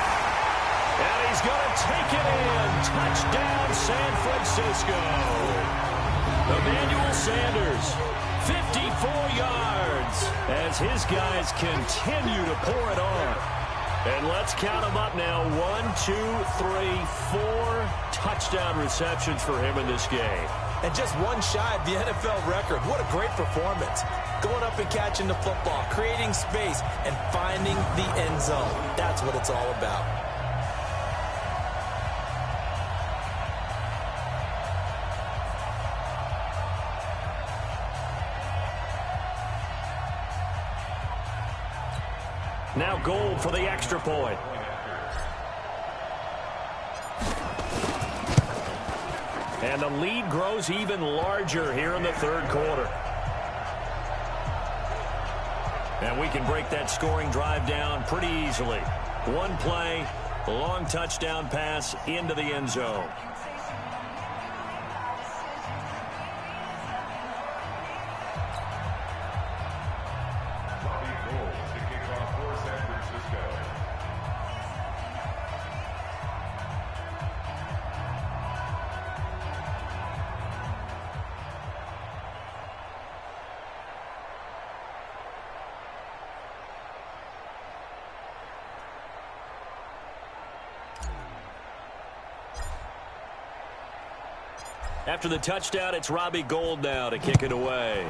And he's going to take it in. Touchdown, San Francisco. Emmanuel Sanders, 54 yards, as his guys continue to pour it on. And let's count them up now. 1, 2, 3, 4 touchdown receptions for him in this game. And just one shy of the NFL record. What a great performance. Going up and catching the football, creating space, and finding the end zone. That's what it's all about. Now Gould for the extra point. And the lead grows even larger here in the third quarter. And we can break that scoring drive down pretty easily. One play, a long touchdown pass into the end zone. After the touchdown, it's Robbie Gould now to kick it away.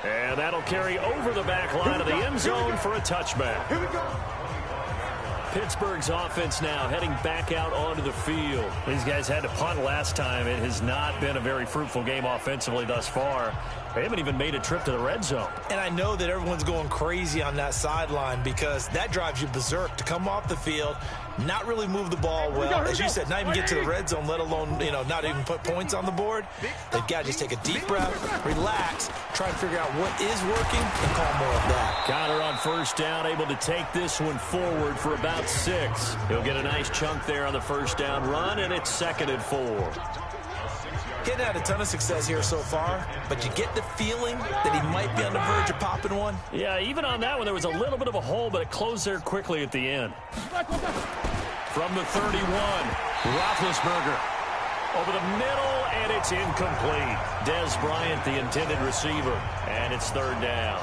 And that'll carry over the back line of the end zone for a touchback. Here we go. Pittsburgh's offense now heading back out onto the field. These guys had to punt last time. It has not been a very fruitful game offensively thus far. They haven't even made a trip to the red zone. And I know that everyone's going crazy on that sideline because that drives you berserk to come off the field, not really move the ball well. As you said, not even get to the red zone, let alone, not even put points on the board. They've got to just take a deep breath, relax, try and figure out what is working, and call more of that. Connor on first down, able to take this one forward for about 6. He'll get a nice chunk there on the first down run, and it's 2nd and 4. Getting had a ton of success here so far, but you get the feeling that he might be on the verge of popping one. Yeah, even on that one, there was a little bit of a hole, but it closed there quickly at the end. From the 31, Roethlisberger over the middle, and it's incomplete. Dez Bryant, the intended receiver, and it's 3rd down.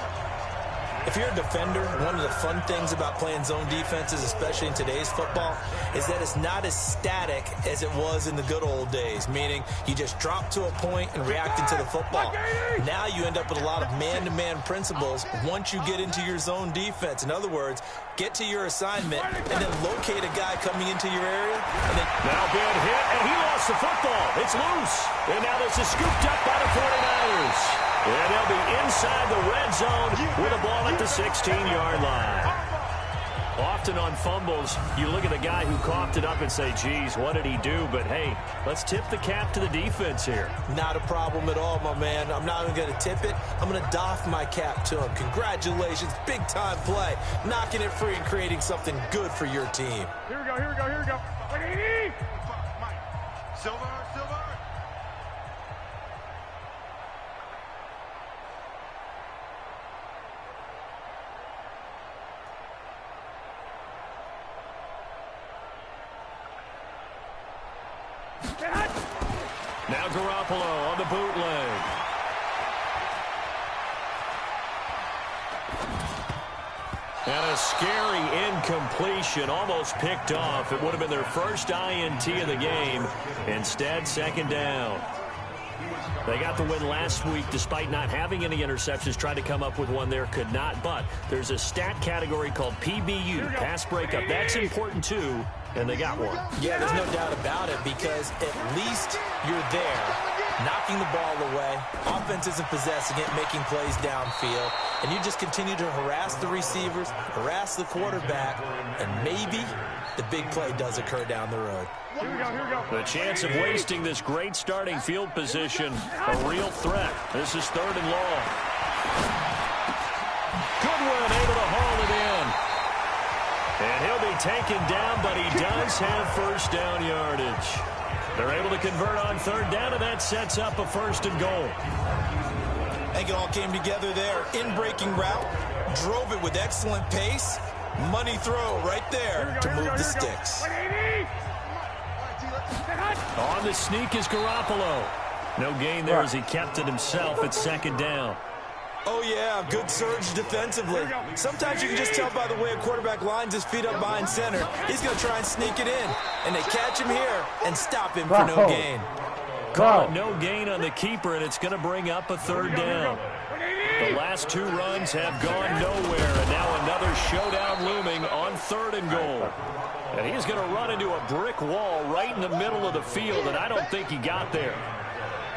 If you're a defender, one of the fun things about playing zone defenses, especially in today's football, is that it's not as static as it was in the good old days, meaning you just drop to a point and react into the football. Now you end up with a lot of man-to-man principles once you get into your zone defense. In other words, get to your assignment and then locate a guy coming into your area. And then now bad hit, and he lost the football. It's loose. And now this is scooped up by the 49ers. And they'll be inside the red zone with a ball at the 16-yard line. Often on fumbles, you look at the guy who coughed it up and say, geez, what did he do? But, hey, let's tip the cap to the defense here. Not a problem at all, my man. I'm not even going to tip it. I'm going to doff my cap to him. Congratulations. Big-time play. Knocking it free and creating something good for your team. Here we go, here we go, here we go. 180. Silver. Now Garoppolo on the bootleg. And a scary incompletion, almost picked off. It would have been their first INT of the game. Instead, 2nd down. They got the win last week despite not having any interceptions. Tried to come up with one there, could not. But there's a stat category called PBU, pass breakup. That's important too, and they got one. Yeah, there's no doubt about it because at least you're there, knocking the ball away. Offense isn't possessing it, making plays downfield. And you just continue to harass the receivers, harass the quarterback, and maybe the big play does occur down the road. Here we go. The chance of wasting this great starting field position, a real threat. This is 3rd and long. Goodwin able to haul it in. And he'll be taken down, but he does have first down yardage. They're able to convert on 3rd down, and that sets up a 1st and goal. I think it all came together there. In-breaking route, drove it with excellent pace. Money throw right there to move the sticks. 180. On the sneak is Garoppolo. No gain there as he kept it himself at 2nd down. Oh, yeah, good surge defensively. Sometimes you can just tell by the way a quarterback lines his feet up behind center. He's going to try and sneak it in. And they catch him here and stop him for no gain. Call it no gain on the keeper, and it's going to bring up a 3rd down. The last 2 runs have gone nowhere, and now another showdown looming on 3rd and goal. And he's going to run into a brick wall right in the middle of the field, and I don't think he got there.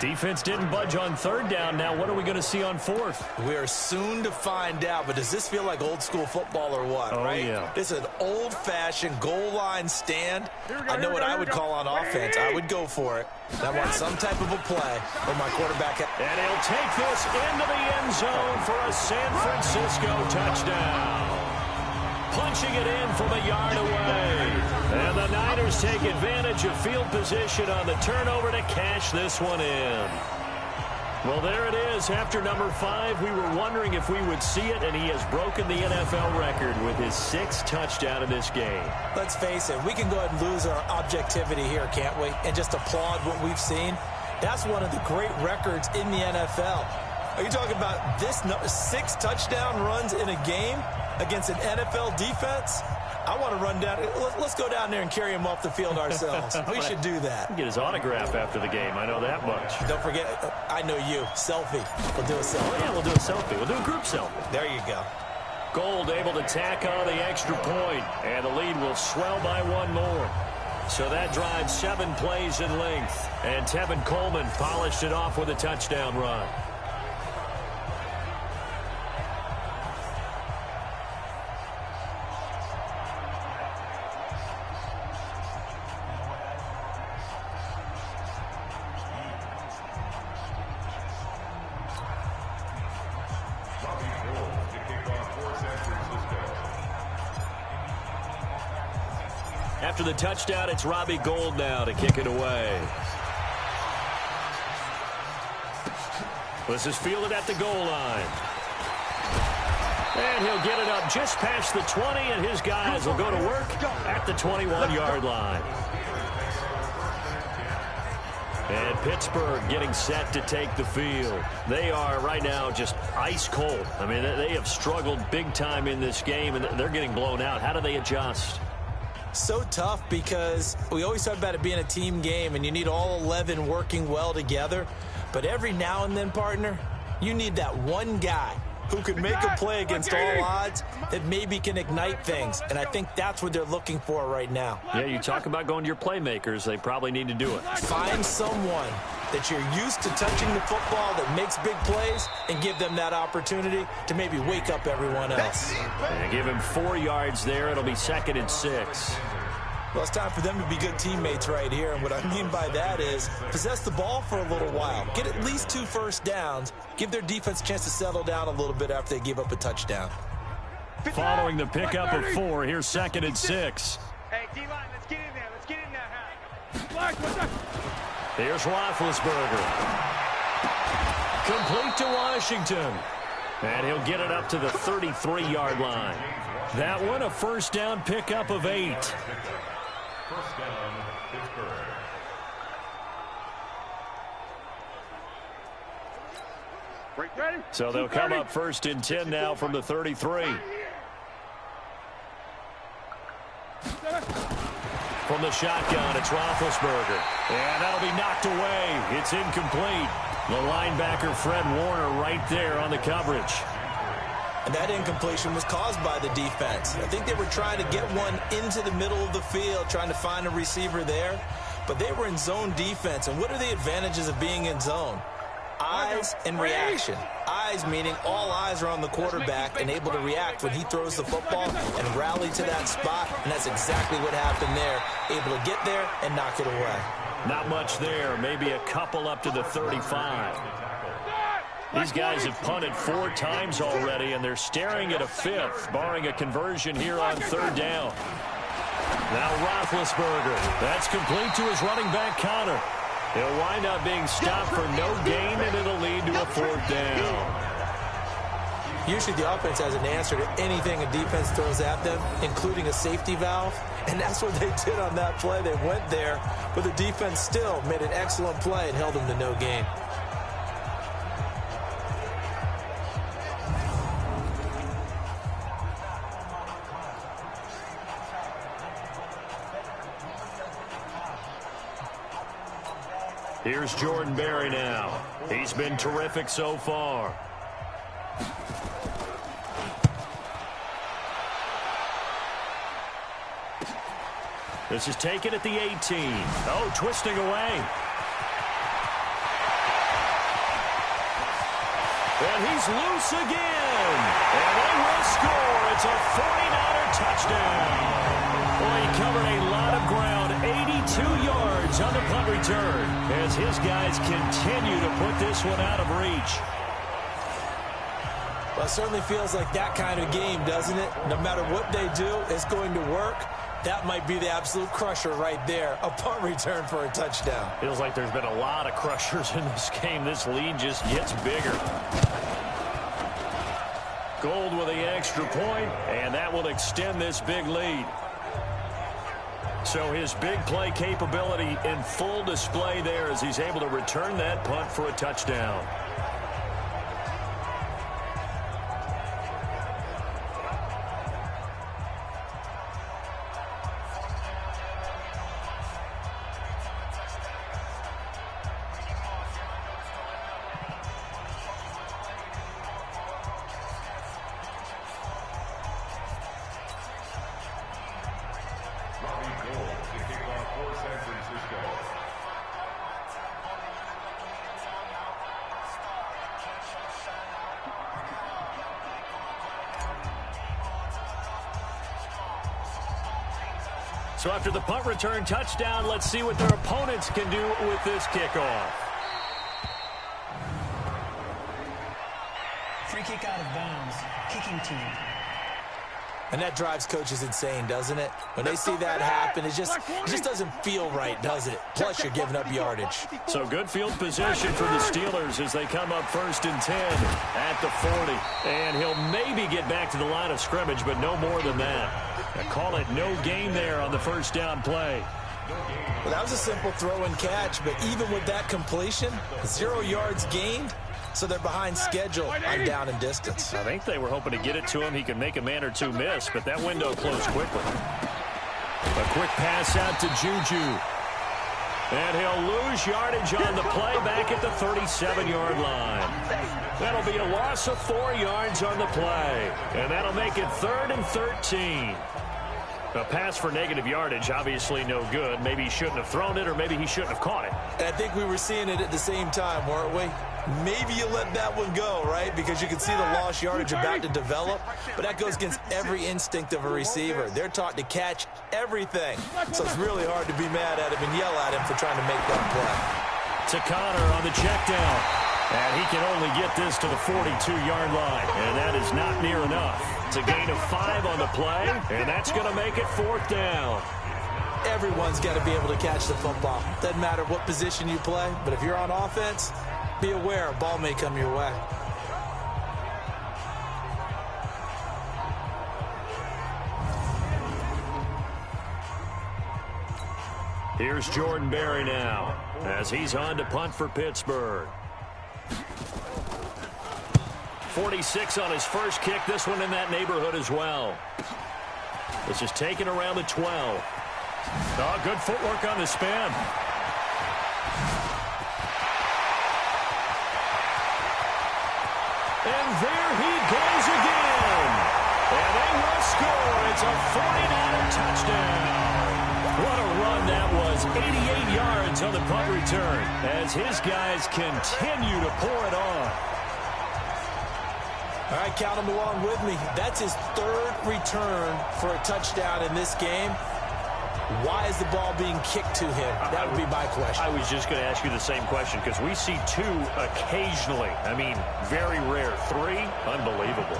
Defense didn't budge on third down. Now what are we going to see on fourth? We're soon to find out, but does this feel like old school football or what, right? Yeah. This is an old-fashioned goal line stand. I know what I would call on offense. I would go for it. I want some type of a play for my quarterback. And he'll take this into the end zone for a San Francisco touchdown. Punching it in from a yard away. And the Niners take advantage of field position on the turnover to cash this one in. Well, there it is. After number 5, we were wondering if we would see it, and he has broken the NFL record with his 6th touchdown in this game. Let's face it, we can go ahead and lose our objectivity here, can't we? And just applaud what we've seen. That's one of the great records in the NFL. Are you talking about this 6 touchdown runs in a game against an NFL defense? I want to run down. Let's go down there and carry him off the field ourselves. We should do that. Get his autograph after the game. I know that much. Don't forget, I know you. Selfie. We'll do a selfie. Oh, yeah, we'll do a selfie. We'll do a group selfie. There you go. Gold able to tack on the extra point, and the lead will swell by 1 more. So that drives 7 plays in length, and Tevin Coleman polished it off with a touchdown run. After the touchdown, it's Robbie Gould now to kick it away. This is fielded at the goal line. And he'll get it up just past the 20, and his guys will go to work at the 21-yard line. And Pittsburgh getting set to take the field. They are right now just ice cold. I mean, they have struggled big time in this game, and they're getting blown out. How do they adjust? So tough because we always talk about it being a team game and you need all 11 working well together. But every now and then, partner, you need that one guy who could make a play against all odds that maybe can ignite things. And I think that's what they're looking for right now. Yeah, you talk about going to your playmakers. They probably need to do it. Find someone that you're used to touching the football that makes big plays and give them that opportunity to maybe wake up everyone else. And give him 4 yards there. It'll be 2nd and 6. Well, it's time for them to be good teammates right here. And what I mean by that is possess the ball for a little while. Get at least 2 first downs. Give their defense a chance to settle down a little bit after they give up a touchdown. Following the pickup of 4, here's 2nd and 6. Hey, D-line, let's get in there. Let's get in there. Here's Roethlisberger. Complete to Washington. And he'll get it up to the 33-yard line. That one a first down pickup of 8. First down, Pittsburgh. So they'll come up 1st and 10 now from the 33. From the shotgun, it's Roethlisberger. And that'll be knocked away. It's incomplete. The linebacker, Fred Warner, right there on the coverage. And that incompletion was caused by the defense. I think they were trying to get one into the middle of the field, trying to find a receiver there. But they were in zone defense. And what are the advantages of being in zone? Eyes and reaction. Eyes meaning all eyes are on the quarterback and able to react when he throws the football and rally to that spot. And that's exactly what happened there. Able to get there and knock it away. Not much there. Maybe a couple up to the 35. These guys have punted 4 times already, and they're staring at a 5th, barring a conversion here on 3rd down. Now Roethlisberger. That's complete to his running back, Connor. He'll wind up being stopped for no gain, and it'll lead to a 4th down. Usually the offense has an answer to anything a defense throws at them, including a safety valve. And that's what they did on that play. They went there, but the defense still made an excellent play and held them to no gain. Here's Jordan Berry now. He's been terrific so far. This is taken at the 18. Oh, twisting away. And he's loose again. And they will score. It's a 49er touchdown. Boy, he covered a lot of ground. 82 yards on the punt return as his guys continue to put this one out of reach. Well, it certainly feels like that kind of game, doesn't it? No matter what they do, it's going to work. That might be the absolute crusher right there. A punt return for a touchdown. Feels like there's been a lot of crushers in this game. This lead just gets bigger. Gold with the extra point, and that will extend this big lead. So his big play capability in full display there as he's able to return that punt for a touchdown. So after the punt return touchdown, let's see what their opponents can do with this kickoff. Free kick out of bounds. Kicking team. And that drives coaches insane, doesn't it? When they see that happen, it just doesn't feel right, does it? Plus, you're giving up yardage. So good field position for the Steelers as they come up 1st and 10 at the 40. And he'll maybe get back to the line of scrimmage, but no more than that. I call it no gain there on the first down play. Well, that was a simple throw and catch, but even with that completion, 0 yards gained. So they're behind schedule on down and distance. I think they were hoping to get it to him. He could make a man or two miss, but that window closed quickly. A quick pass out to Juju. And he'll lose yardage on the play back at the 37-yard line. That'll be a loss of 4 yards on the play. And that'll make it 3rd and 13. A pass for negative yardage, obviously no good. Maybe he shouldn't have thrown it, or maybe he shouldn't have caught it. And I think we were seeing it at the same time, weren't we? Maybe you let that one go, right? Because you can see the lost yardage about to develop. But that goes against every instinct of a receiver. They're taught to catch everything. So it's really hard to be mad at him and yell at him for trying to make that play. To Connor on the check down. And he can only get this to the 42-yard line. And that is not near enough. It's a gain of 5 on the play. And that's going to make it 4th down. Everyone's got to be able to catch the football. Doesn't matter what position you play. But if you're on offense, be aware a ball may come your way. Here's Jordan Berry now as he's on to punt for Pittsburgh. 46 on his first kick. This one in that neighborhood as well. This is taken around the 12. Oh, good footwork on the spin. And there he goes again. And they will score. It's a 49er touchdown. What a run that was. 88 yards on the punt return as his guys continue to pour it on. All right, count him along with me. That's his 3rd return for a touchdown in this game. Why is the ball being kicked to him? That would be my question. I was just going to ask you the same question because we see 2 occasionally. I mean, very rare. 3, unbelievable.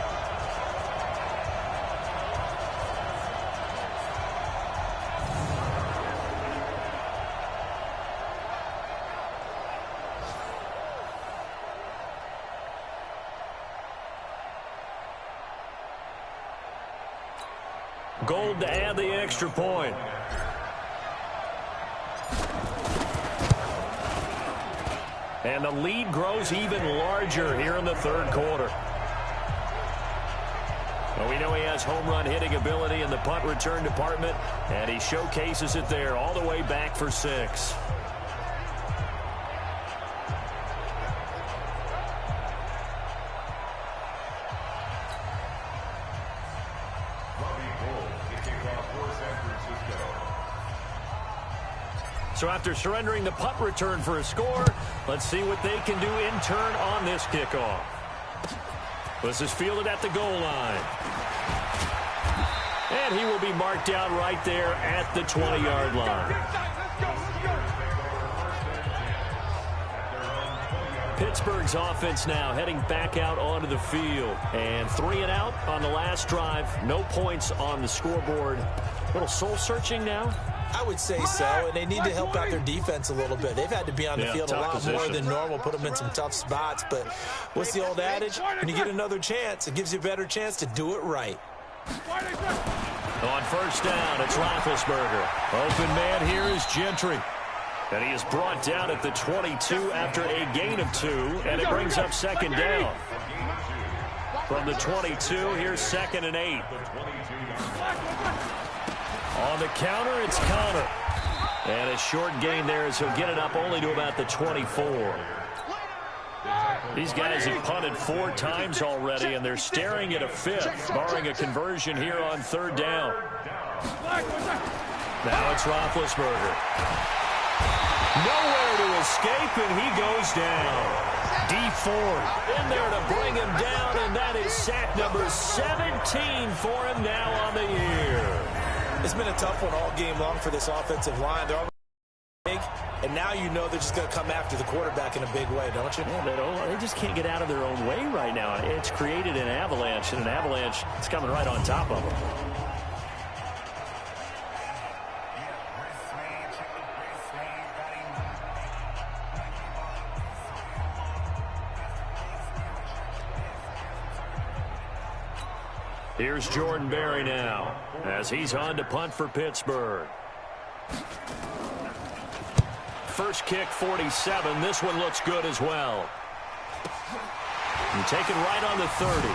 Gold to add the extra point. And the lead grows even larger here in the 3rd quarter. Well, we know he has home run hitting ability in the punt return department, and he showcases it there all the way back for 6. So after surrendering the punt return for a score, let's see what they can do in turn on this kickoff. This is fielded at the goal line. And he will be marked down right there at the 20-yard line. Pittsburgh's offense now heading back out onto the field. And 3 and out on the last drive. No points on the scoreboard. A little soul-searching now? I would say so, and they need to help out their defense a little bit. They've had to be on the field a lot more than normal, put them in some tough spots. But what's the old adage? When you get another chance, it gives you a better chance to do it right. On first down, it's Roethlisberger. Open man here is Gentry. And he is brought down at the 22 after a gain of 2, and it brings up second down. From the 22, here's 2nd and 8. On the counter, it's Connor. And a short gain there as he'll get it up only to about the 24. These guys have punted 4 times already, and they're staring at a 5th, barring a conversion here on 3rd down. Now it's Roethlisberger. Nowhere to escape, and he goes down. D Ford in there to bring him down, and that is sack number 17 for him now on the year. It's been a tough one all game long for this offensive line. They're already big, and now you know they're just going to come after the quarterback in a big way, don't you? Yeah, they just can't get out of their own way right now. It's created an avalanche, and an avalanche is coming right on top of them. Here's Jordan Berry now as he's on to punt for Pittsburgh. First kick, 47. This one looks good as well. And taken right on the 30.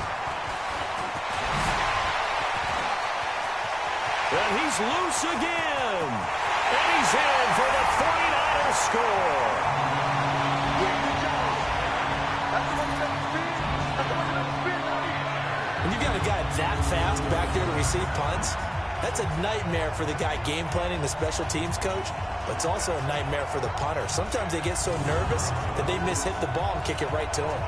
And he's loose again. And he's in for the 49ers score. When you got a guy that fast back there to receive punts, that's a nightmare for the guy game planning, the special teams coach, but it's also a nightmare for the punter. Sometimes they get so nervous that they mishit the ball and kick it right to him.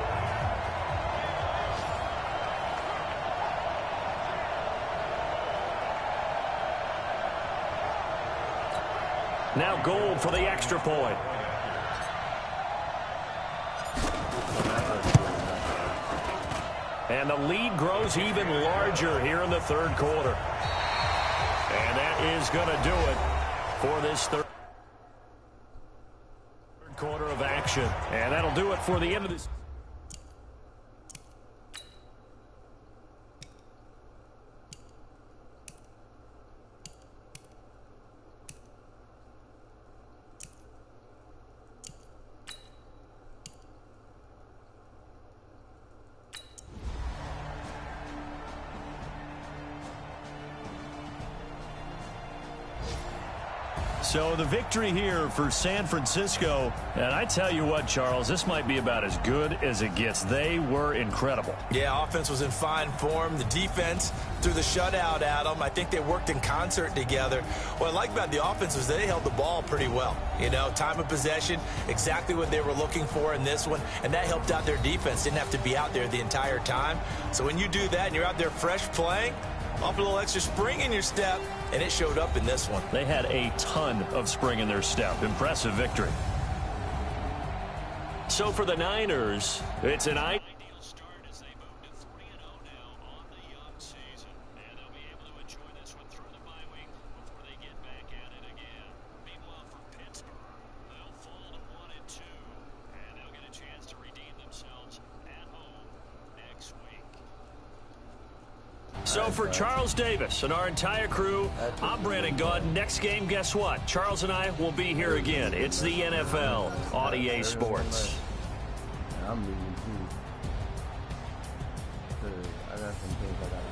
Now Gold for the extra point. And the lead grows even larger here in the 3rd quarter. And that is going to do it for this 3rd quarter of action. And that'll do it for the end of this. So the victory here for San Francisco, and I tell you what, Charles, this might be about as good as it gets. They were incredible. Yeah, offense was in fine form. The defense threw the shutout at them. I think they worked in concert together. What I like about the offense was they held the ball pretty well. You know, time of possession, exactly what they were looking for in this one, and that helped out their defense. Didn't have to be out there the entire time. So when you do that and you're out there fresh playing, off a little extra spring in your step, and it showed up in this one. They had a ton of spring in their step. Impressive victory. So for the Niners, it's an ideal start as they move to 3-0 now on the young season. And they'll be able to enjoy this one through the bye week before they get back at it again. Meanwhile, for Pittsburgh, they'll fall to 1-2, and they'll get a chance to redeem themselves at home next week. So for Charles Davis and our entire crew, I'm Brandon Gaudin. Next game, guess what? Charles and I will be here again. It's the NFL on EA Sports. I'm leaving too. I got some things I got to